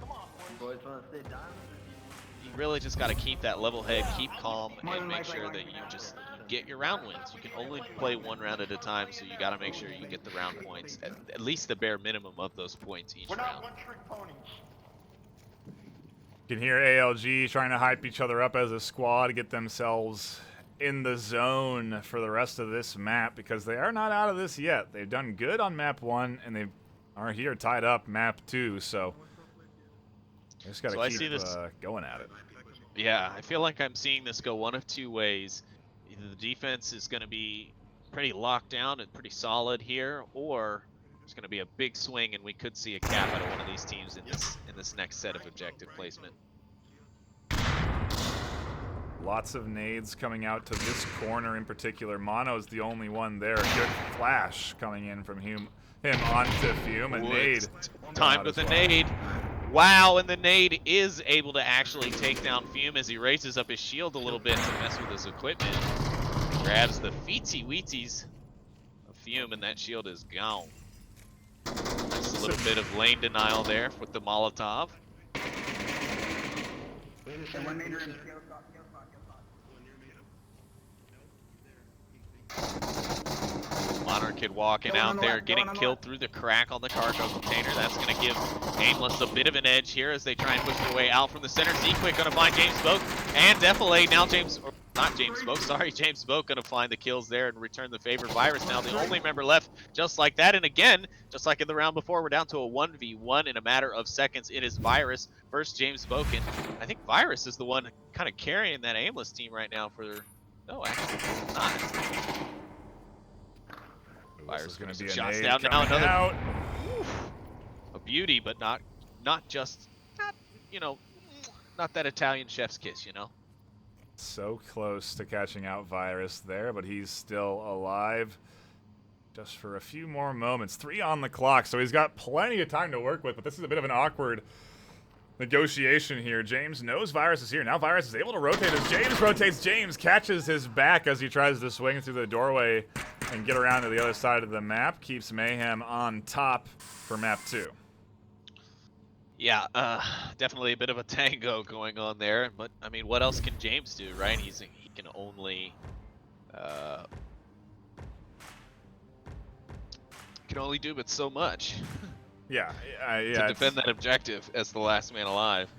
you really just got to keep that level head, keep calm, and make sure that you just get your round wins. You can only play one round at a time, so you got to make sure you get the round points, at least the bare minimum of those points each round. You can hear ALG trying to hype each other up as a squad to get themselves in the zone for the rest of this map, because they are not out of this yet. They've done good on map 1, and they are here tied up map 2, so they just got to keep going at it. Yeah, I feel like I'm seeing this go one of two ways. Either the defense is going to be pretty locked down and pretty solid here, or there's going to be a big swing and we could see a cap out of one of these teams in this next set of objective placement. Lots of nades coming out to this corner in particular. Mono's the only one there. Good flash coming in from him onto Fume. A nade. Timed with a nade. Wow, and the nade is able to actually take down Fume as he raises up his shield a little bit to mess with his equipment. Grabs the feetsy-weetsies of Fume, and that shield is gone. Just a little bit of lane denial there with the Molotov. Monarch Kid walking out there, getting killed through the crack on the cargo container. That's going to give Aimless a bit of an edge here as they try and push their way out from the center. Z-Quick going to find James Boak and Defilade. Now James Boak going to find the kills there and return the favor. Virus now the only member left just like that. And again, just like in the round before, we're down to a 1v1 in a matter of seconds. It is Virus versus James Boak. And I think Virus is the one kind of carrying that Aimless team right now for... No, actually, it's not. Virus going to be shots down now. Another a beauty, but not that Italian chef's kiss, you know. So close to catching out Virus there, but he's still alive. Just for a few more moments. 3 on the clock, so he's got plenty of time to work with. But this is a bit of an awkward negotiation here. James knows Virus is here. Now Virus is able to rotate as James rotates. James catches his back as he tries to swing through the doorway and get around to the other side of the map. Keeps Mayhem on top for map 2. Yeah, definitely a bit of a tango going on there. But I mean, what else can James do, right? He can only do but so much. Yeah, to defend that objective as the last man alive.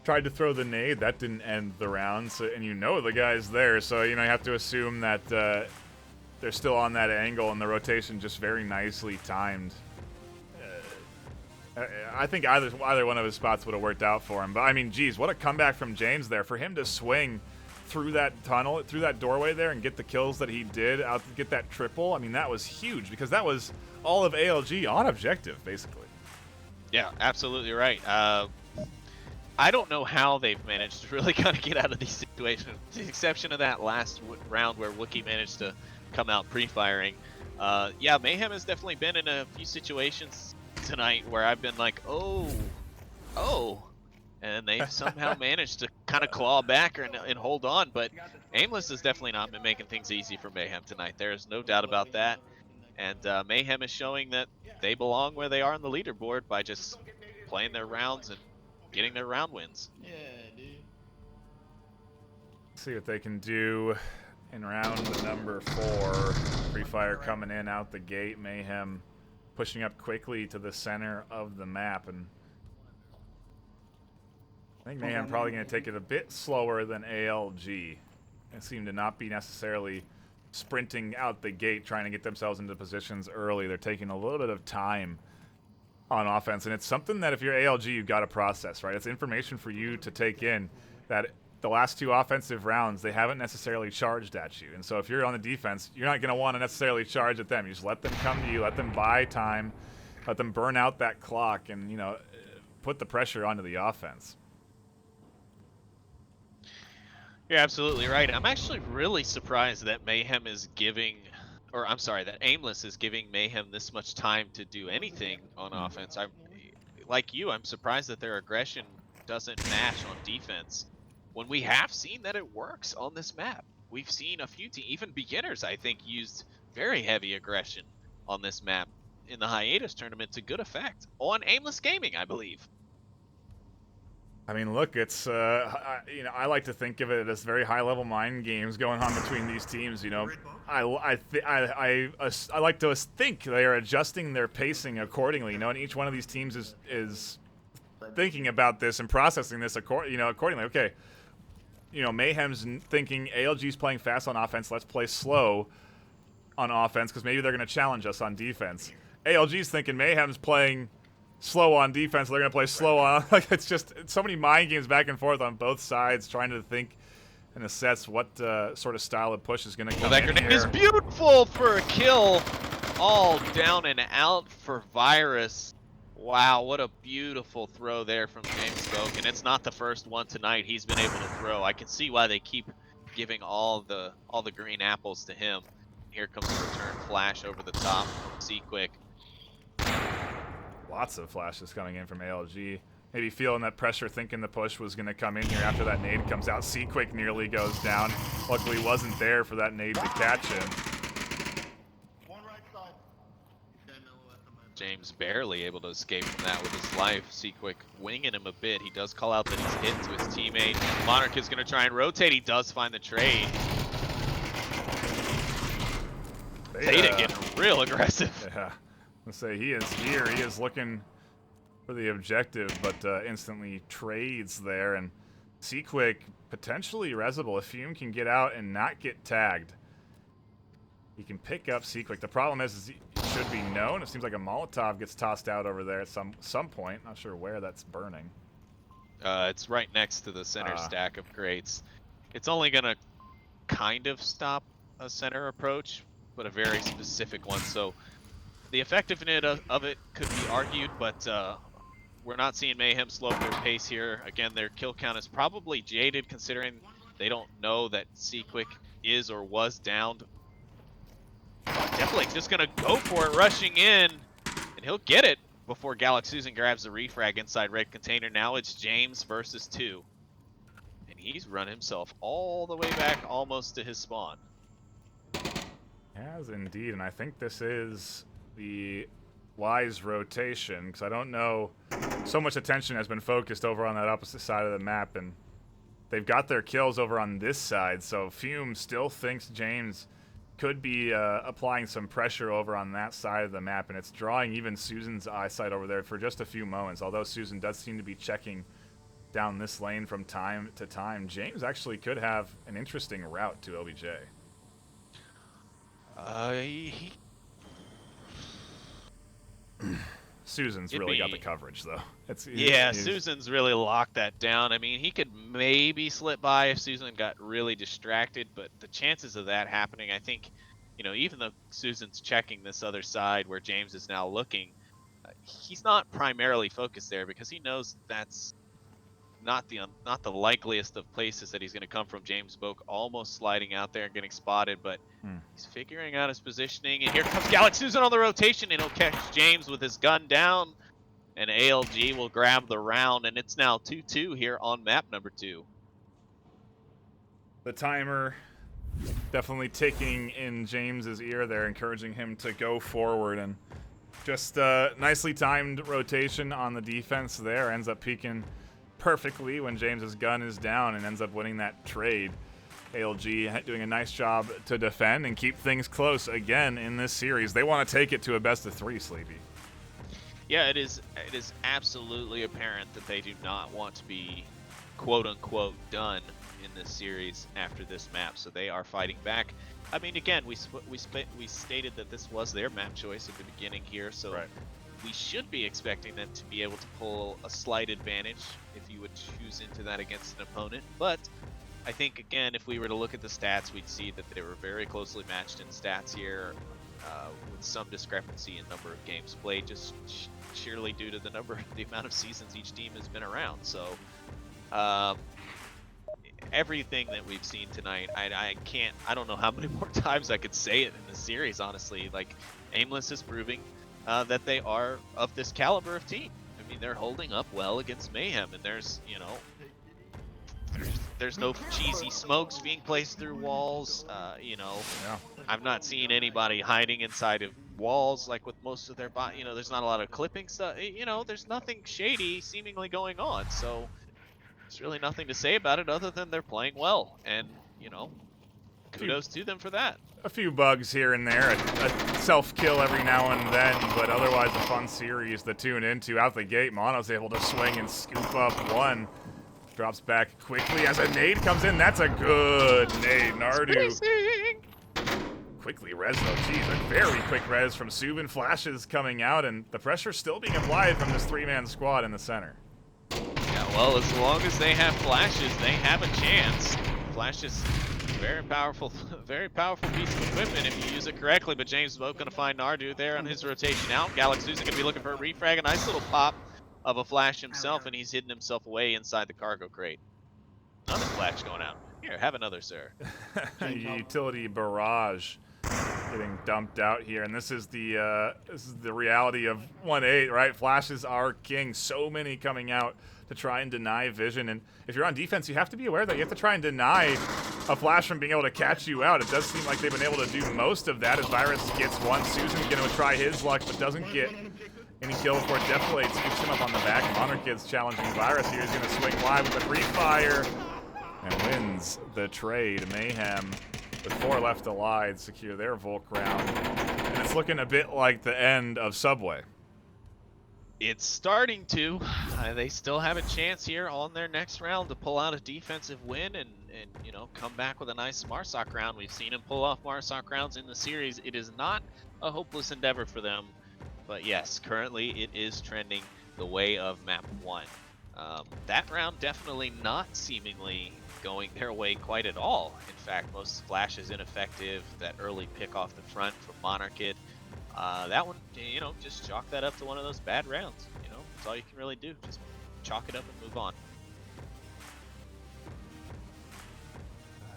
Tried to throw the nade, that didn't end the round, so, and you know the guy's there, so you have to assume that they're still on that angle, and the rotation just very nicely timed. I think either one of his spots would have worked out for him, but I mean, geez, what a comeback from James there for him to swing through that tunnel, through that doorway there, and get the kills that he did, get that triple. I mean, that was huge because that was all of ALG on objective, basically. Yeah, absolutely right. I don't know how they've managed to really kind of get out of these situations, with the exception of that last round where Wookie managed to come out pre-firing. Yeah, Mayhem has definitely been in a few situations tonight where I've been like, oh, and they've somehow managed to kind of claw back and hold on. But Aimless has definitely not been making things easy for Mayhem tonight. There is no doubt about that. And Mayhem is showing that they belong where they are on the leaderboard by just playing their rounds and getting their round wins. Yeah, dude. See what they can do in round number 4. Free Fire coming in out the gate. Mayhem pushing up quickly to the center of the map, and I think Mayhem probably going to take it a bit slower than ALG. They seem to not be necessarily sprinting out the gate trying to get themselves into positions early. They're taking a little bit of time on offense, and it's something that if you're ALG, you've got to process, right? It's information for you to take in that the last 2 offensive rounds, they haven't necessarily charged at you. And so if you're on the defense, you're not going to want to necessarily charge at them. You just let them come to you, let them buy time, let them burn out that clock, and, put the pressure onto the offense. You're absolutely right. I'm actually really surprised that Mayhem is giving, or I'm sorry, that Aimless is giving Mayhem this much time to do anything on offense. I'm surprised that their aggression doesn't match on defense when we have seen that it works on this map. we've seen a few even beginners, I think, used very heavy aggression on this map in the hiatus tournament to good effect on Aimless Gaming, I believe. I mean, look, it's I like to think of it as very high-level mind games going on between these teams. You know, I like to think they are adjusting their pacing accordingly. You know, and each one of these teams is thinking about this and processing this accordingly. Okay, you know, Mayhem's thinking ALG's playing fast on offense. Let's play slow on offense because maybe they're going to challenge us on defense. ALG's thinking Mayhem's playing slow on defense, they're going to play slow on. Like, it's just so many mind games back and forth on both sides, trying to think and assess what sort of style of push is going to come That in grenade here. is beautiful for a kill. All down and out for Virus. Wow, what a beautiful throw there from James Spoke, and it's not the first one tonight he's been able to throw. I can see why they keep giving all the green apples to him. Here comes the return flash over the top from C-Quick. Lots of flashes coming in from ALG. Maybe feeling that pressure, thinking the push was going to come in here after that nade comes out. C-Quick nearly goes down. Luckily wasn't there for that nade to catch him. James barely able to escape from that with his life. C-Quick winging him a bit. He does call out that he's hit to his teammate. Monarch is going to try and rotate. He does find the trade. Zeta getting real aggressive. Yeah. Let's say he is here. He is looking for the objective, but instantly trades there. And C-Quick potentially resible. If Fume can get out and not get tagged, he can pick up C-Quick. The problem is he should be known. It seems like a Molotov gets tossed out over there at some point. Not sure where that's burning. It's right next to the center stack of crates. It's only going to kind of stop a center approach, but a very specific one. So the effectiveness of it could be argued, but we're not seeing Mayhem slow up their pace here. Again, their kill count is probably jaded considering they don't know that C-Quick is or was downed. Definitely just going to go for it, rushing in, and he'll get it before Galaxy Susan grabs the refrag inside red container. Now it's James versus 2. And he's run himself all the way back almost to his spawn. Has indeed, and I think this is the wise rotation, because I don't know, so much attention has been focused over on that opposite side of the map, and they've got their kills over on this side, so Fume still thinks James could be applying some pressure over on that side of the map, and it's drawing even Susan's eyesight over there for just a few moments, although Susan does seem to be checking down this lane from time to time. James actually could have an interesting route to OBJ. Susan's really got the coverage, though. Susan's really locked that down. I mean, he could maybe slip by if Susan got really distracted, but the chances of that happening, I think, you know, even though Susan's checking this other side where James is now looking, he's not primarily focused there because he knows that's not the likeliest of places that he's going to come from. James Boak almost sliding out there and getting spotted, but he's figuring out his positioning. And here comes Galaxy Susan on the rotation, and he'll catch James with his gun down. And ALG will grab the round, and it's now 2-2 here on map number 2. The timer definitely ticking in James's ear there, encouraging him to go forward. And just nicely timed rotation on the defense there. Ends up peeking perfectly when James's gun is down and ends up winning that trade. ALG doing a nice job to defend and keep things close again in this series. They want to take it to a best of 3, Sleepy. Yeah, it is absolutely apparent that they do not want to be quote-unquote done in this series after this map, so they are fighting back. I mean, again, we stated that this was their map choice at the beginning here, so we should be expecting them to be able to pull a slight advantage if you would choose into that against an opponent. But I think, again, if we were to look at the stats, we'd see that they were very closely matched in stats here, with some discrepancy in number of games played, just sheerly due to the amount of seasons each team has been around. So everything that we've seen tonight, I don't know how many more times I could say it in this series, honestly. Like, Aimless is proving that they are of this caliber of team. I mean, they're holding up well against Mayhem, and there's There's no cheesy smokes being placed through walls. You know, Yeah. I've not seen anybody hiding inside of walls like with most of their body. You know, there's not a lot of clipping stuff. You know, there's nothing shady seemingly going on. So there's really nothing to say about it other than they're playing well, and you know, kudos to them for that. A few bugs here and there, a self-kill every now and then, but otherwise a fun series to tune into. Out the gate, Mono's able to swing and scoop up one. Drops back quickly as a nade comes in. That's a good nade. Nardu quickly res though. Geez, a very quick res from Subin. Flashes coming out, and the pressure's still being applied from this three-man squad in the center. Yeah, well, as long as they have flashes, they have a chance. Flashes, very powerful piece of equipment if you use it correctly. But James Smoke gonna find Nardu there on his rotation out. Galaxy's gonna be looking for a refrag. A nice little pop of a flash himself, and he's hidden himself away inside the cargo crate. Another flash going out. Here, have another, sir. Utility barrage getting dumped out here, and this is the reality of 1-8, right? Flashes are king. So many coming out to try and deny vision, and if you're on defense, you have to be aware that you have to try and deny a flash from being able to catch you out. It does seem like they've been able to do most of that as Virus gets one. Susan's going to try his luck, but doesn't get any kill before Deflate scoops him up on the back. Monarchid's challenging Virus here. He's going to swing wide with a free fire and wins the trade. Mayhem, with 4 left alive, secure their Volk round. And it's looking a bit like the end of Subway. It's starting to. They still have a chance here on their next round to pull out a defensive win and you know, come back with a nice Marsoc round. We've seen him pull off Marsoc rounds in the series. It is not a hopeless endeavor for them. But yes, currently it is trending the way of map 1. That round definitely not seemingly going their way quite at all. In fact, most flash is ineffective. That early pick off the front from Monarchid. That one, you know, just chalk that up to one of those bad rounds. You know, that's all you can really do. Just chalk it up and move on.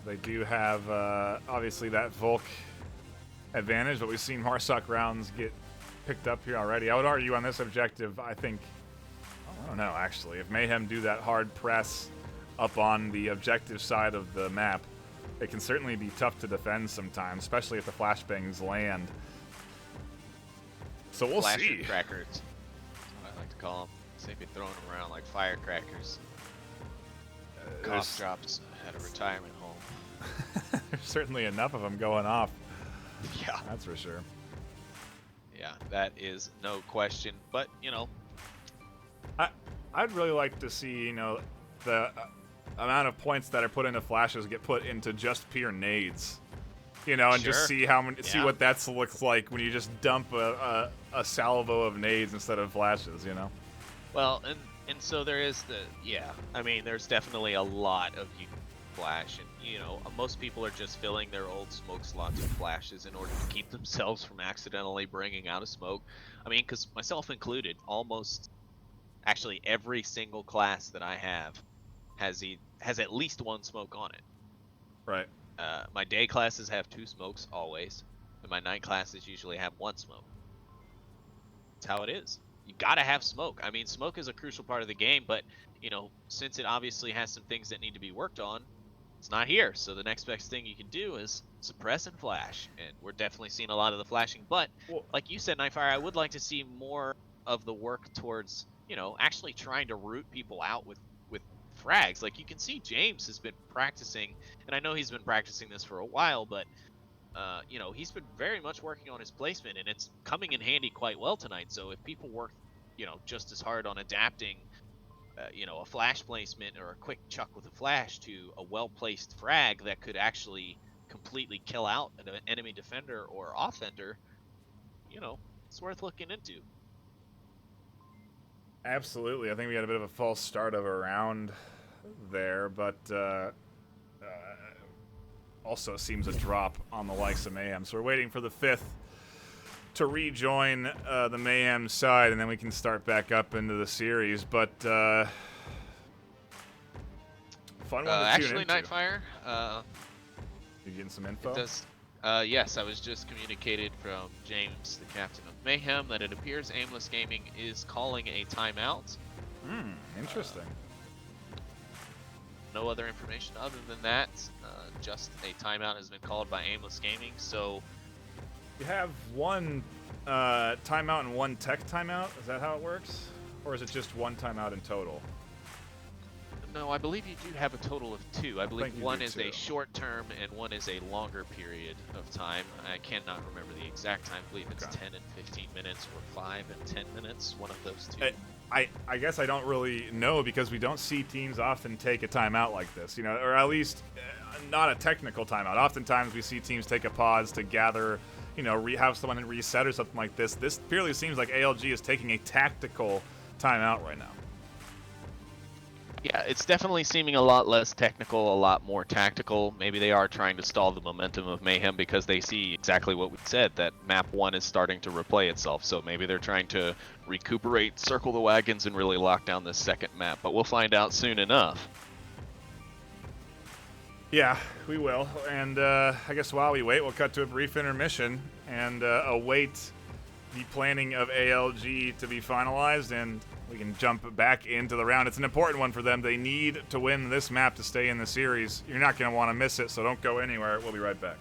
They do have, obviously, that Volk advantage, but we've seen Marsoc rounds get picked up here already. I would argue on this objective, I think, I don't know, actually. If Mayhem do that hard press up on the objective side of the map, it can certainly be tough to defend sometimes, especially if the flashbangs land. So we'll see. Crackers, that's what I like to call them. They've been throwing them around like firecrackers. Cough drops at a retirement home. There's certainly enough of them going off. Yeah. That's for sure. Yeah, that is no question. But, you know, I'd really like to see, you know, the amount of points that are put into flashes get put into just pure nades. You know, and just see how many, see what that looks like when you just dump a salvo of nades instead of flashes, you know? Well, and so there is I mean, there's definitely a lot of flash, and you know, most people are just filling their old smoke slots with flashes in order to keep themselves from accidentally bringing out a smoke. I mean, because myself included, almost actually every single class that I have has at least one smoke on it. Right. My day classes have 2 smokes always, and my night classes usually have 1 smoke. That's how it is. You gotta have smoke. I mean, smoke is a crucial part of the game, but you know, since it obviously has some things that need to be worked on, it's not here. So the next best thing you can do is suppress and flash, and we're definitely seeing a lot of the flashing. But like you said, NightFiree, I would like to see more of the work towards, you know, actually trying to root people out with frags. Like you can see James has been practicing, and I know he's been practicing this for a while, but you know, he's been very much working on his placement, and it's coming in handy quite well tonight. So if people work, you know, just as hard on adapting, you know, a flash placement or a quick chuck with a flash to a well-placed frag that could actually completely kill out an enemy defender or offender, you know, it's worth looking into. Absolutely. I think we had a bit of a false start of a round there, but also seems a drop on the likes of Mayhem. So we're waiting for the 5th to rejoin the Mayhem side, and then we can start back up into the series. But fun one to actually, tune into. NightFiree, You getting some info? it does. Yes, I was just communicated from James, the captain of Mayhem, that it appears Aimless Gaming is calling a timeout. Interesting. no other information other than that. Just a timeout has been called by Aimless Gaming. So You have one timeout and one tech timeout. Is that how it works? Or is it just one timeout in total? no, I believe you do have a total of 2. I believe think you one do is too. a short term and one is a longer period of time. I cannot remember the exact time. I believe it's Okay. 10 and 15 minutes or 5 and 10 minutes. One of those two. I guess I don't really know because we don't see teams often take a timeout like this, you know, or at least not a technical timeout. Oftentimes we see teams take a pause to gather, you know, have someone reset or something like this. This purely seems like ALG is taking a tactical timeout right now. Yeah, it's definitely seeming a lot less technical, a lot more tactical. Maybe they are trying to stall the momentum of Mayhem because they see exactly what we said, that map 1 is starting to replay itself. So maybe they're trying to recuperate, circle the wagons, and really lock down this second map. But we'll find out soon enough. Yeah, we will. And I guess while we wait, we'll cut to a brief intermission and await the planning of ALG to be finalized, and we can jump back into the round. It's an important one for them. They need to win this map to stay in the series. You're not going to want to miss it, so don't go anywhere. We'll be right back.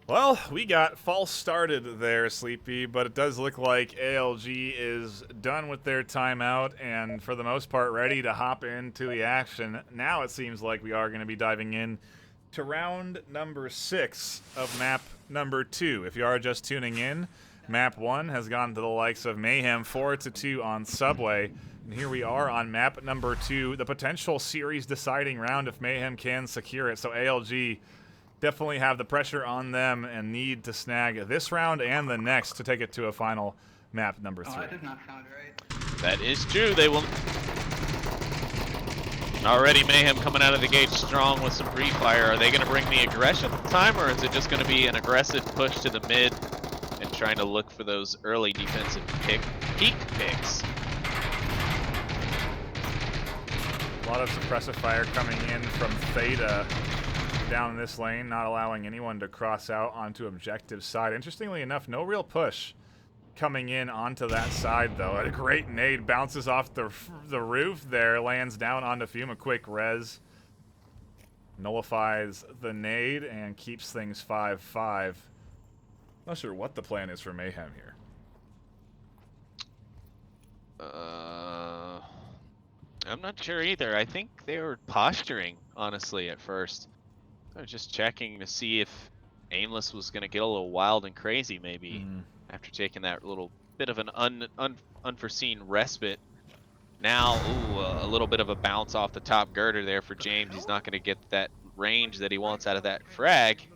Well, we got false started there, Sleepy, but it does look like ALG is done with their timeout and for the most part ready to hop into the action. Now it seems like we are going to be diving in to round number 6 of map number 2. If you are just tuning in, map 1 has gone to the likes of Mayhem 4-2 on Subway. And here we are on map number 2, the potential series deciding round if Mayhem can secure it. So ALG definitely have the pressure on them and need to snag this round and the next to take it to a final map number 3. Oh, that does not sound right. That is true. They will. Already Mayhem coming out of the gate strong with some pre-fire. Are they going to bring the aggression time, or is it just going to be an aggressive push to the mid and trying to look for those early defensive peak picks? A lot of suppressive fire coming in from Theta down this lane, not allowing anyone to cross out onto objective side. Interestingly enough, no real push coming in onto that side, though. A great nade bounces off the roof there, lands down onto Fume. A quick res nullifies the nade and keeps things 5-5. Not sure what the plan is for Mayhem here. I'm not sure either. I think they were posturing, honestly, at first. I was just checking to see if Aimless was going to get a little wild and crazy, maybe, after taking that little bit of an unforeseen respite. Now, ooh, a little bit of a bounce off the top girder there for James. He's not going to get that range that he wants out of that frag.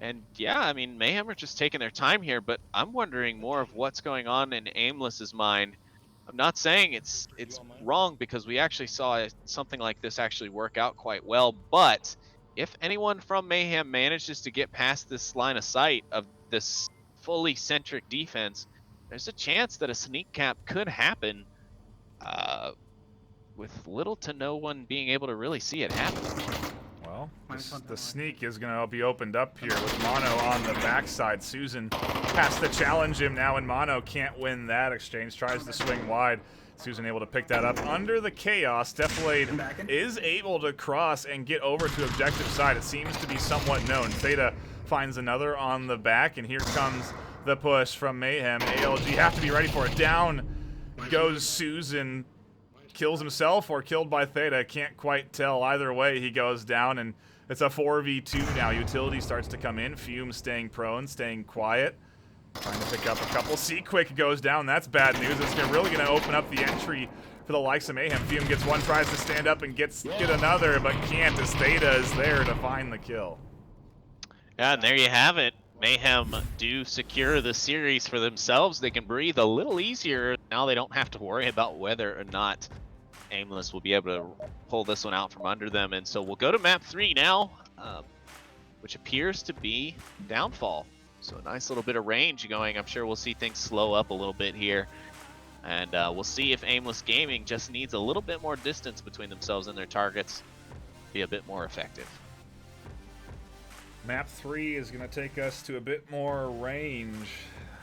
And yeah, I mean, Mayhem are just taking their time here, but I'm wondering more of what's going on in Aimless's mind. I'm not saying it's wrong, because we actually saw something like this actually work out quite well. But if anyone from Mayhem manages to get past this line of sight of this fully centric defense, there's a chance that a sneak cap could happen with little to no one being able to really see it happen. Well, the sneak is going to be opened up here with Mono on the backside. Susan has to challenge him now, and Mono can't win that exchange. Tries to swing wide. Susan able to pick that up under the chaos. Deflade is able to cross and get over to objective side. It seems to be somewhat known. Theta finds another on the back, and here comes the push from Mayhem. ALG have to be ready for it. Down goes Susan. Kills himself or killed by Theta, can't quite tell. Either way, he goes down, and it's a 4v2 now. Utility starts to come in. Fume staying prone, staying quiet. Trying to pick up a couple. C-Quick goes down. That's bad news. It's really going to open up the entry for the likes of Mayhem. Fume gets one, tries to stand up and get another, but can't, as Theta is there to find the kill. Yeah, and there you have it. Mayhem do secure the series for themselves. They can breathe a little easier. Now they don't have to worry about whether or not Aimless will be able to pull this one out from under them. And so we'll go to map 3 now, which appears to be Downfall. So a nice little bit of range going. I'm sure we'll see things slow up a little bit here. And we'll see if Aimless Gaming just needs a little bit more distance between themselves and their targets to be a bit more effective. Map 3 is going to take us to a bit more range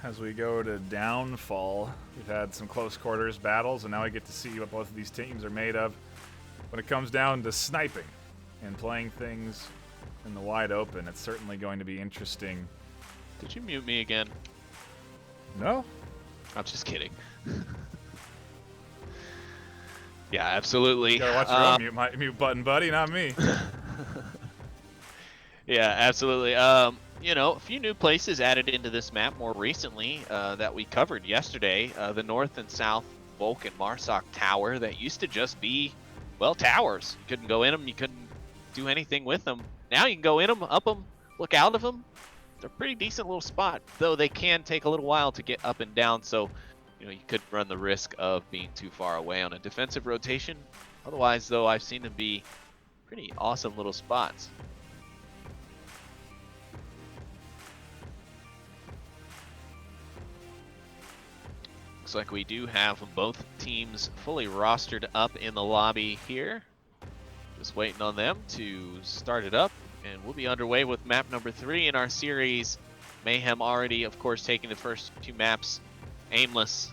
as we go to Downfall. We've had some close quarters battles, and now we get to see what both of these teams are made of when it comes down to sniping and playing things in the wide open. It's certainly going to be interesting. Did you mute me again? No? I'm just kidding. Yeah, absolutely. You gotta watch your own mute button, buddy, not me. Yeah, absolutely. You know, a few new places added into this map more recently that we covered yesterday. The North and South Volk and Marsoc Tower that used to just be, well, towers. You couldn't go in them. You couldn't do anything with them. Now you can go in them, up them, look out of them. They're a pretty decent little spot, though they can take a little while to get up and down. So, you know, you could run the risk of being too far away on a defensive rotation. Otherwise, though, I've seen them be pretty awesome little spots. Looks like we do have both teams fully rostered up in the lobby here. Just waiting on them to start it up, and we'll be underway with map number 3 in our series. Mayhem already, of course, taking the first 2 maps. Aimless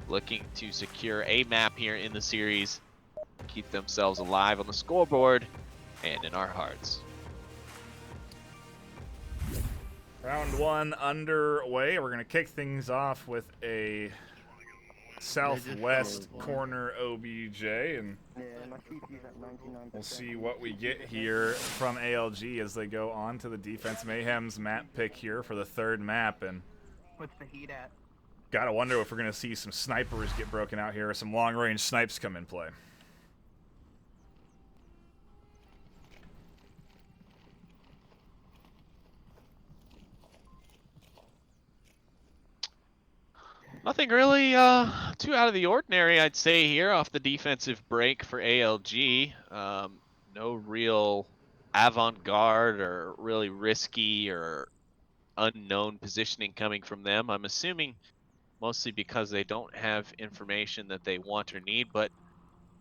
looking to secure a map here in the series, keep themselves alive on the scoreboard and in our hearts. Round 1 underway. We're going to kick things off with a southwest corner OBJ, and we'll see what we get here from ALG as they go on to the defense. Mayhem's map pick here for the 3rd map, and What's the heat at? gotta wonder if we're gonna see some snipers get broken out here, or some long-range snipes come in play. Nothing really too out of the ordinary, I'd say, here off the defensive break for ALG. No real avant-garde or really risky or unknown positioning coming from them. I'm assuming mostly because they don't have information that they want or need, but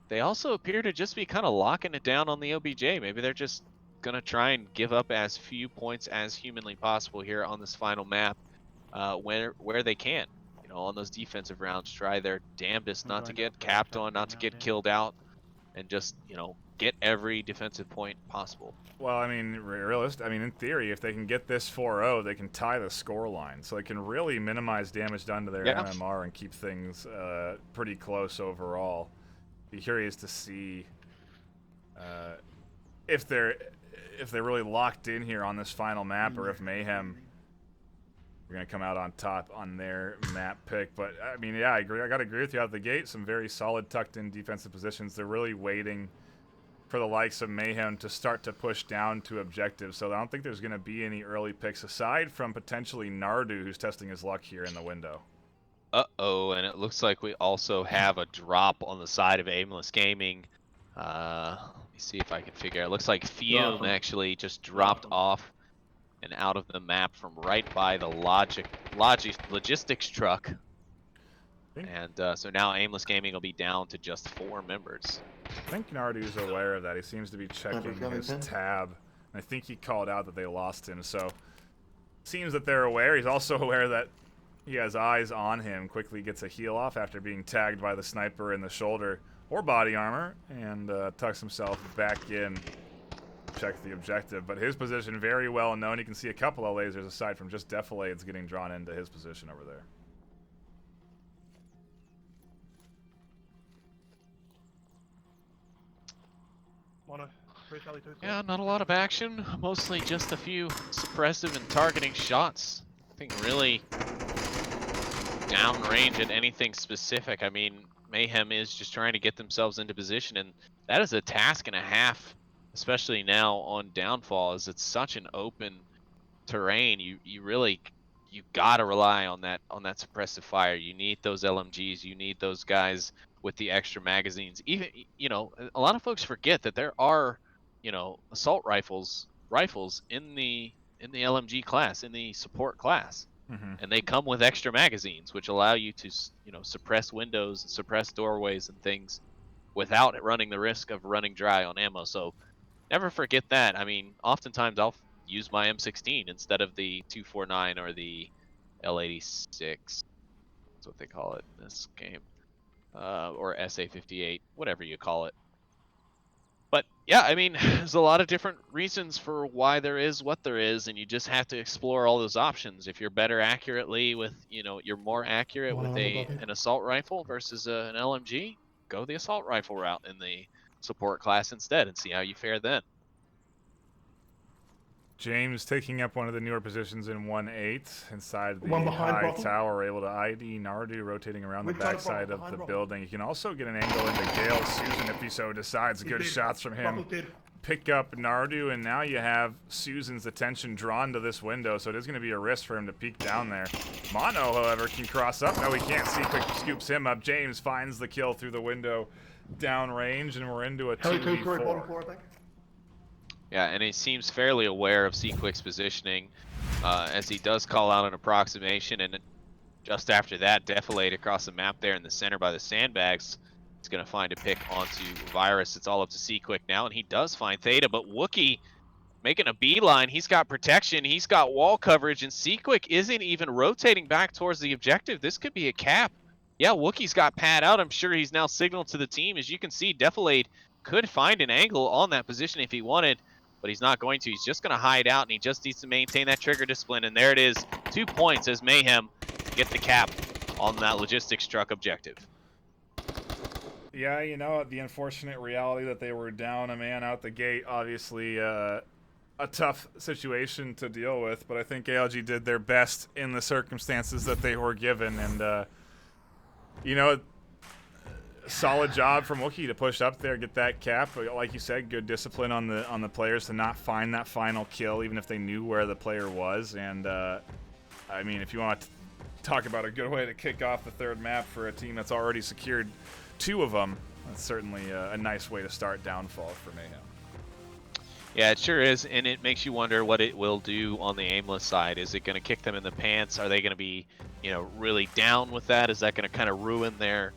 they also appear to just be kind of locking it down on the OBJ. Maybe they're just going to try and give up as few points as humanly possible here on this final map where they can. You know, on those defensive rounds, try their damnedest not to get capped on, not to get killed out, and just, you know, get every defensive point possible. Well, I mean, in theory, if they can get this 4-0, they can tie the score line. So they can really minimize damage done to their MMR and keep things pretty close overall. Be curious to see if they're really locked in here on this final map, or if Mayhem are going to come out on top on their map pick. But, I mean, yeah, I agree. I got to agree with you out the gate. Some very solid tucked-in defensive positions. They're really waiting for the likes of Mayhem to start to push down to objectives. So I don't think there's going to be any early picks, aside from potentially Nardu, who's testing his luck here in the window. Uh-oh, and it looks like we also have a drop on the side of Aimless Gaming. Let me see if I can figure out. It looks like Fume actually just dropped off and out of the map from right by the logistics truck. And so now Aimless Gaming will be down to just 4 members. I think Nardu's aware of that. He seems to be checking his tab. And I think he called out that they lost him, so seems that they're aware. He's also aware that he has eyes on him. Quickly gets a heal off after being tagged by the sniper in the shoulder or body armor, and tucks himself back in. Check the objective, but his position very well known. You can see a couple of lasers aside from just defilades getting drawn into his position over there. Yeah, not a lot of action. Mostly just a few suppressive and targeting shots. Nothing really downrange at anything specific. I mean, Mayhem is just trying to get themselves into position, and that is a task and a half, especially now on Downfall, as it's such an open terrain. You gotta rely on that suppressive fire. You need those LMGs. You need those guys with the extra magazines. Even, you know, a lot of folks forget that there are, you know, assault rifles in the LMG class, in the support class. And they come with extra magazines, which allow you to, you know, suppress windows, suppress doorways and things without running the risk of running dry on ammo. So never forget that. I mean, oftentimes I'll use my M16 instead of the 249 or the L86. That's what they call it in this game. Or SA58, whatever you call it. But yeah, I mean, there's a lot of different reasons for why there is what there is, and you just have to explore all those options. If you're better accurately with, you know, you're more accurate with an assault rifle versus an LMG, go the assault rifle route in the support class instead and see how you fare then. James taking up one of the newer positions in 1-8 inside the high tower, able to ID Nardu rotating around the backside of the building. You can also get an angle into Gale Susan if he so decides. Good shots from him. Pick up Nardu, and now you have Susan's attention drawn to this window, so it is going to be a risk for him to peek down there. Mono, however, can cross up. No, he can't see. Quick scoops him up. James finds the kill through the window downrange, and we're into a 2v4. Yeah, and he seems fairly aware of Sequick's positioning, as he does call out an approximation, and just after that, defilade across the map there in the center by the sandbags. He's going to find a pick onto Virus. It's all up to Sequick now, and he does find Theta, but Wookie making a beeline. He's got protection, he's got wall coverage, and Sequick isn't even rotating back towards the objective. This could be a cap. Yeah, Wookie's got pad out. I'm sure he's now signaled to the team. As you can see, defilade could find an angle on that position if he wanted, but he's not going to. He's just going to hide out, and he just needs to maintain that trigger discipline. And there it is, 2 points as Mayhem get the cap on that logistics truck objective. Yeah, you know, the unfortunate reality that they were down a man out the gate, obviously a tough situation to deal with, but I think ALG did their best in the circumstances that they were given, and, you know, solid job from Wookie to push up there, get that cap. Like you said, good discipline on the players to not find that final kill, even if they knew where the player was. And I mean, if you want to talk about a good way to kick off the third map for a team that's already secured 2 of them, that's certainly a nice way to start Downfall for Mayhem. Yeah, it sure is, and it makes you wonder what it will do on the Aimless side. Is it going to kick them in the pants? Are they going to be, you know, really down with that? Is that going to kind of ruin their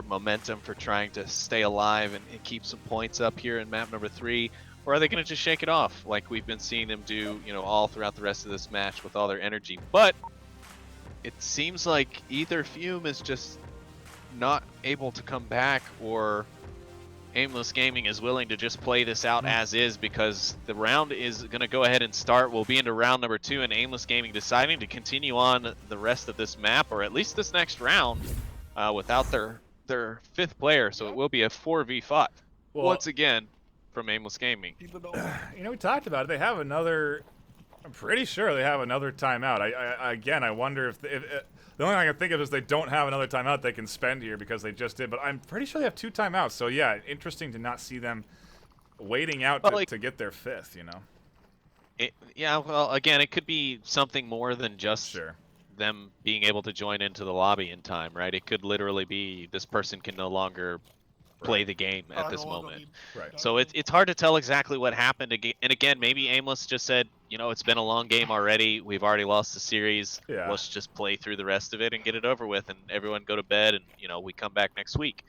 momentum for trying to stay alive and keep some points up here in map number 3? Or are they going to just shake it off like we've been seeing them do, you know, all throughout the rest of this match with all their energy? But it seems like either Fume is just not able to come back, or Aimless Gaming is willing to just play this out as is, because the round is going to go ahead and start. We'll be into round number 2, and Aimless Gaming deciding to continue on the rest of this map, or at least this next round, without their 5th player. So it will be a 4v5 once again from Aimless Gaming. You know, we talked about it. They have another. I'm pretty sure they have another timeout. I wonder if the only thing I can think of is they don't have another timeout they can spend here, because they just did. But I'm pretty sure they have 2 timeouts. So yeah, interesting to not see them waiting out to get their 5th. You know. Yeah. Well, again, it could be something more than just them being able to join into the lobby in time, right? It could literally be this person can no longer play the game at this moment. Right. So it's hard to tell exactly what happened. And again, maybe Aimless just said, you know, it's been a long game already. We've already lost the series. Yeah. Let's just play through the rest of it and get it over with, and everyone go to bed, and you know, we come back next week.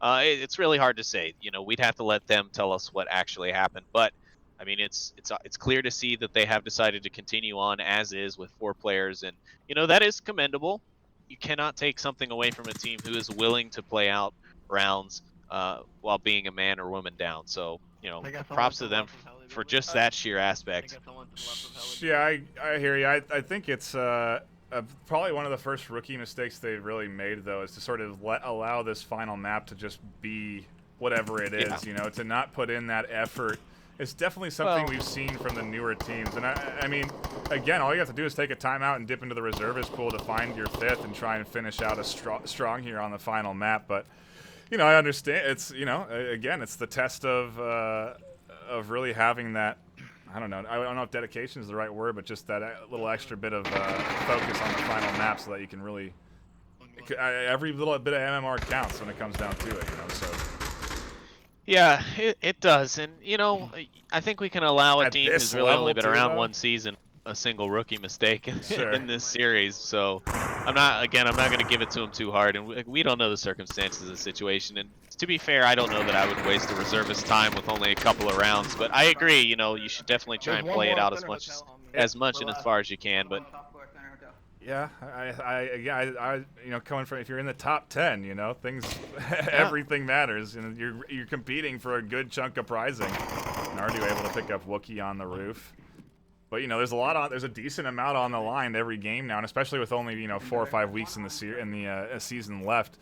It's really hard to say. You know, we'd have to let them tell us what actually happened. But I mean, it's clear to see that they have decided to continue on as is with 4 players, and you know that is commendable. You cannot take something away from a team who is willing to play out rounds while being a man or woman down. So you know, props to them for just that sheer aspect. Yeah, I hear you. I think it's probably one of the first rookie mistakes they've really made, though, is to sort of allow this final map to just be whatever it is. Yeah. You know, to not put in that effort. It's definitely something we've seen from the newer teams. And I mean, again, all you have to do is take a timeout and dip into the reservist pool to find your 5th and try and finish out a strong here on the final map. But you know, I understand. It's, you know, again, it's the test of really having that. I don't know. I don't know if dedication is the right word, but just that little extra bit of focus on the final map, so that you can really. Every little bit of MMR counts when it comes down to it, you know. So. Yeah, it does, and you know, I think we can allow a team who's really only been around one season a single rookie mistake in this series. So I'm not going to give it to him too hard, and we don't know the circumstances of the situation. And to be fair, I don't know that I would waste a reservist time with only a couple of rounds. But I agree, you know, you should definitely try and play it out as much and as far as you can. But yeah, I you know, coming from, if you're in the top 10, you know, things, everything matters, and you're competing for a good chunk of prizing. Nardu able to pick up Wookiee on the roof. But you know, there's a decent amount on the line every game now, and especially with only, you know, 4 or 5 weeks in the season left,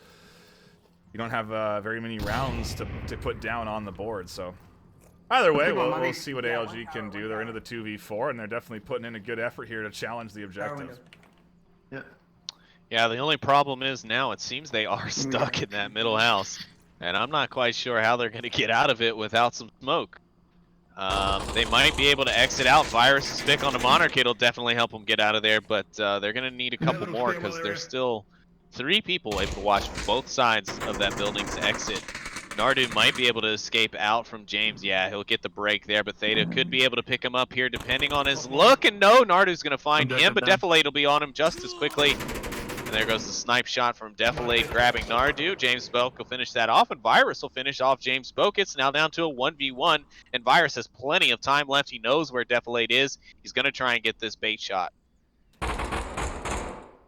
you don't have very many rounds to put down on the board. So either way, we'll see what ALG can do. They're into the 2v4, and they're definitely putting in a good effort here to challenge the objective. Yeah, the only problem is now it seems they are stuck in that middle house, and I'm not quite sure how they're going to get out of it without some smoke. They might be able to exit out. Virus's pick on the Monarch will definitely help them get out of there, but they're going to need a couple more because there's still 3 people able to watch both sides of that building's exit. Nardu might be able to escape out from James. Yeah, he'll get the break there, but Theta could be able to pick him up here depending on his look. And no, Nardu's going to find him, but Defilade will be on him just as quickly. And there goes the snipe shot from Defilade grabbing Nardu. James Spoke will finish that off, and Virus will finish off James Spoke. It's now down to a 1v1, and Virus has plenty of time left. He knows where Defilade is. He's going to try and get this bait shot.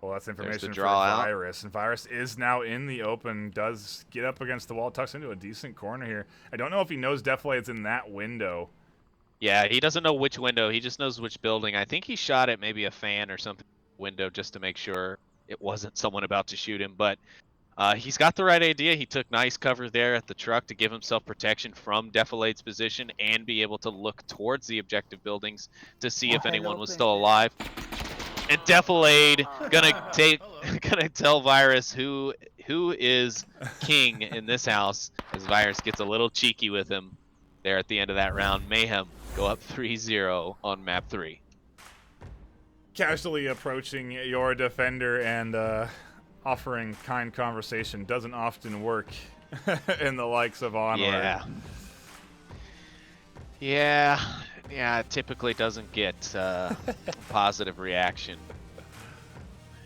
Well, that's information for draw Virus. And Virus is now in the open, does get up against the wall, tucks into a decent corner here. I don't know if he knows Defilade's in that window. Yeah, he doesn't know which window. He just knows which building. I think he shot at maybe a fan or something window just to make sure it wasn't someone about to shoot him. But he's got the right idea. He took nice cover there at the truck to give himself protection from Defilade's position and be able to look towards the objective buildings to see if anyone was still alive. And Defilade gonna tell Virus who is king in this house, as Virus gets a little cheeky with him there at the end of that round. Mayhem go up 3-0 on map 3. Casually approaching your defender and offering kind conversation doesn't often work in the likes of Onward. Yeah, it typically doesn't get positive reaction.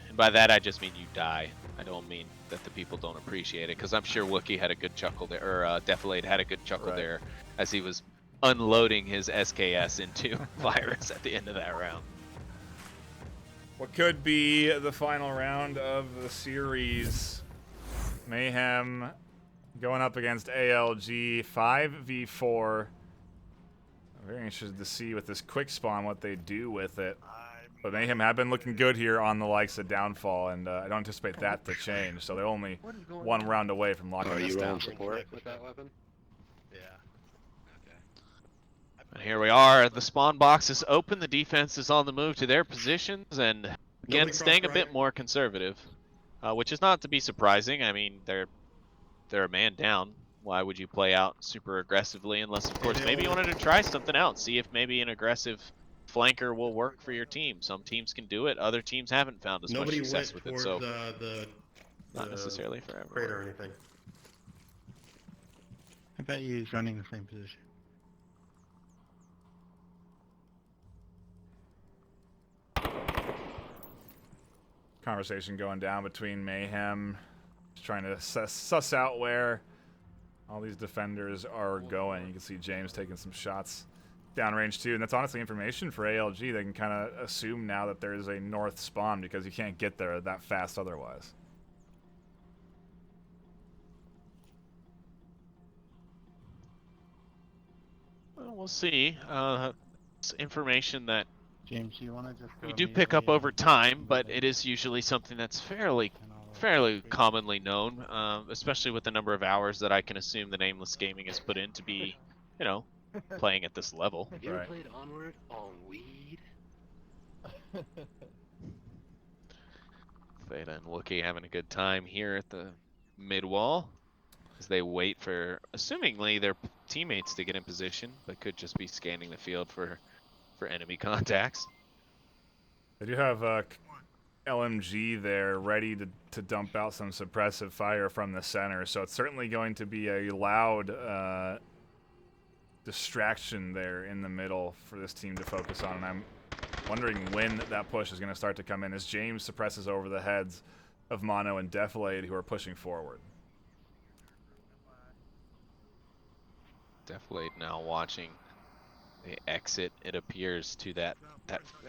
And by that, I just mean you die. I don't mean that the people don't appreciate it, because I'm sure Wookiee had a good chuckle there, or Defilade had a good chuckle there as he was unloading his SKS into Virus at the end of that round. What could be the final round of the series? Mayhem going up against ALG, 5v4. I'm very interested to see with this quick spawn what they do with it. But Mayhem have been looking good here on the likes of Downfall, and I don't anticipate that to change. So they're only 1 round away from locking this down. Are you rolling support with that weapon? Yeah. Okay. And here we are. The spawn box is open. The defense is on the move to their positions, and again, staying a bit more conservative, which is not to be surprising. I mean, they're a man down. Why would you play out super aggressively unless, of course, maybe you wanted to try something out, see if maybe an aggressive flanker will work for your team. Some teams can do it. Other teams haven't found as much Nobody success went with it. towards So the not necessarily for everyone. crate or anything. I bet he's running the same position. Conversation going down between Mayhem, just trying to suss out where all these defenders are going. You can see James taking some shots downrange too, and that's honestly information for ALG. They can kind of assume now that there is a north spawn because you can't get there that fast otherwise. Well, we'll see. It's information that James, you want to just we do pick up over time, but it is usually something that's fairly commonly known, especially with the number of hours that I can assume that Aimless Gaming has put in to be, you know, playing at this level. Have you ever Right. played Onward on weed? Theta and Wookie having a good time here at the mid wall as they wait for, assumingly, their teammates to get in position, but could just be scanning the field for enemy contacts. They do have LMG there ready to dump out some suppressive fire from the center, so it's certainly going to be a loud distraction there in the middle for this team to focus on, and I'm wondering when that push is going to start to come in as James suppresses over the heads of Mono and Defilade, who are pushing forward. Defilade now watching the exit, it appears, to that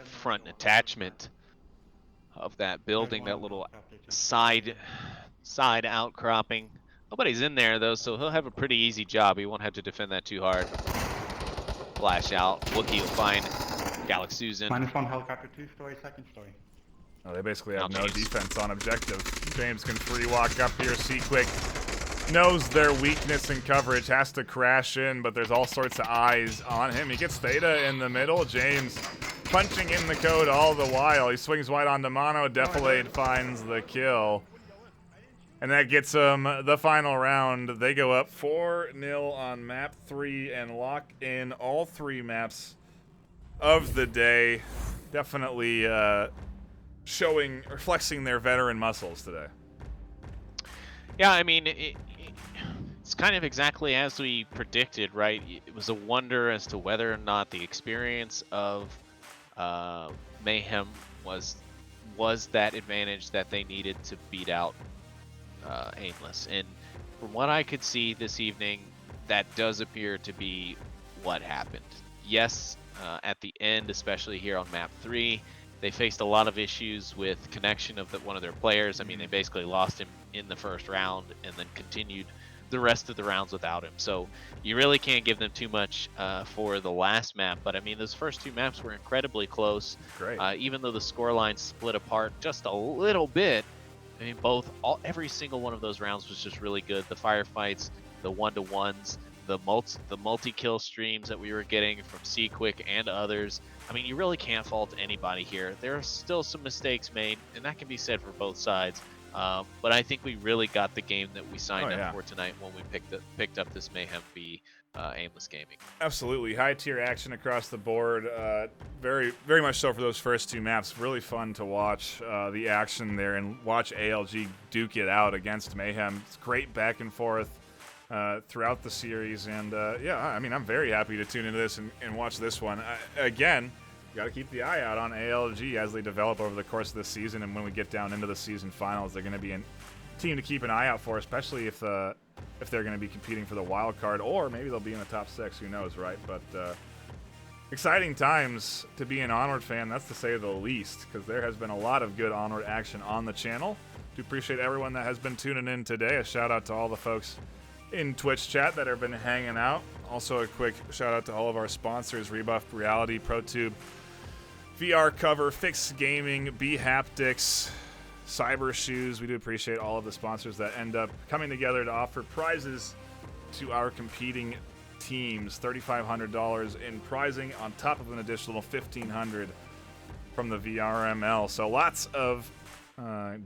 front attachment of that building, that little side outcropping. Nobody's in there though, so he'll have a pretty easy job. He won't have to defend that too hard. Flash out. Wookie will find Galaxuzen. -1 helicopter, 2-story, second story. Oh, they basically have Now no James. defense on objective. James can free walk up here. Quick knows their weakness in coverage, has to crash in, but there's all sorts of eyes on him. He gets Theta in the middle. James punching in the code all the while. He swings wide onto Mono. Defilade finds the kill. And that gets them the final round. They go up 4-0 on map 3 and lock in all 3 maps of the day. Definitely flexing their veteran muscles today. Yeah, I mean, it's kind of exactly as we predicted, right? It was a wonder as to whether or not the experience of Mayhem was that advantage that they needed to beat out Aimless. And from what I could see this evening, that does appear to be what happened. Yes, at the end, especially here on map 3, they faced a lot of issues with connection of one of their players. I mean, they basically lost him in the first round and then continued the rest of the rounds without him. So you really can't give them too much for the last map. But I mean, those first 2 maps were incredibly close. Great. Even though the scorelines split apart just a little bit, I mean, every single one of those rounds was just really good. The firefights, the 1-to-1s, the multi-kill streams that we were getting from Quick and others. I mean, you really can't fault anybody here. There are still some mistakes made, and that can be said for both sides. But I think we really got the game that we signed up for tonight when we picked up this Mayhem v Aimless Gaming. Absolutely. High tier action across the board. Very, very much so for those first 2 maps. Really fun to watch the action there and watch ALG duke it out against Mayhem. It's great back and forth throughout the series. And yeah, I mean, I'm very happy to tune into this and watch this one. Again, you got to keep the eye out on ALG as they develop over the course of the season. And when we get down into the season finals, they're going to be a team to keep an eye out for, especially if they're going to be competing for the wild card, or maybe they'll be in the top 6. Who knows, right? But exciting times to be an Onward fan, that's to say the least, because there has been a lot of good Onward action on the channel. Do appreciate everyone that has been tuning in today. A shout out to all the folks in Twitch chat that have been hanging out. Also a quick shout out to all of our sponsors: Rebuffed Reality, ProTube, VR Cover, Fix Gaming, B Haptics, Cyber Shoes. We do appreciate all of the sponsors that end up coming together to offer prizes to our competing teams. $3,500 in prizing on top of an additional $1,500 from the VRML. So lots of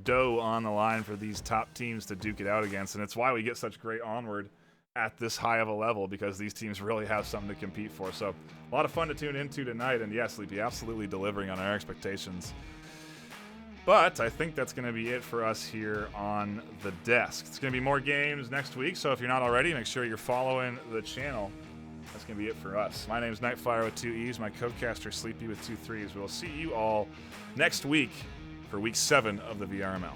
dough on the line for these top teams to duke it out against, and it's why we get such great Onward at this high of a level because these teams really have something to compete for. So a lot of fun to tune into tonight, and yes, Sleepy absolutely delivering on our expectations. But I think that's going to be it for us here on the desk. It's going to be more games next week, so if you're not already, make sure you're following the channel. That's going to be it for us. My name is NightFiree with 2 E's, my co-caster Sleepy with 2 3's. We'll see you all next week for week 7 of the VRML.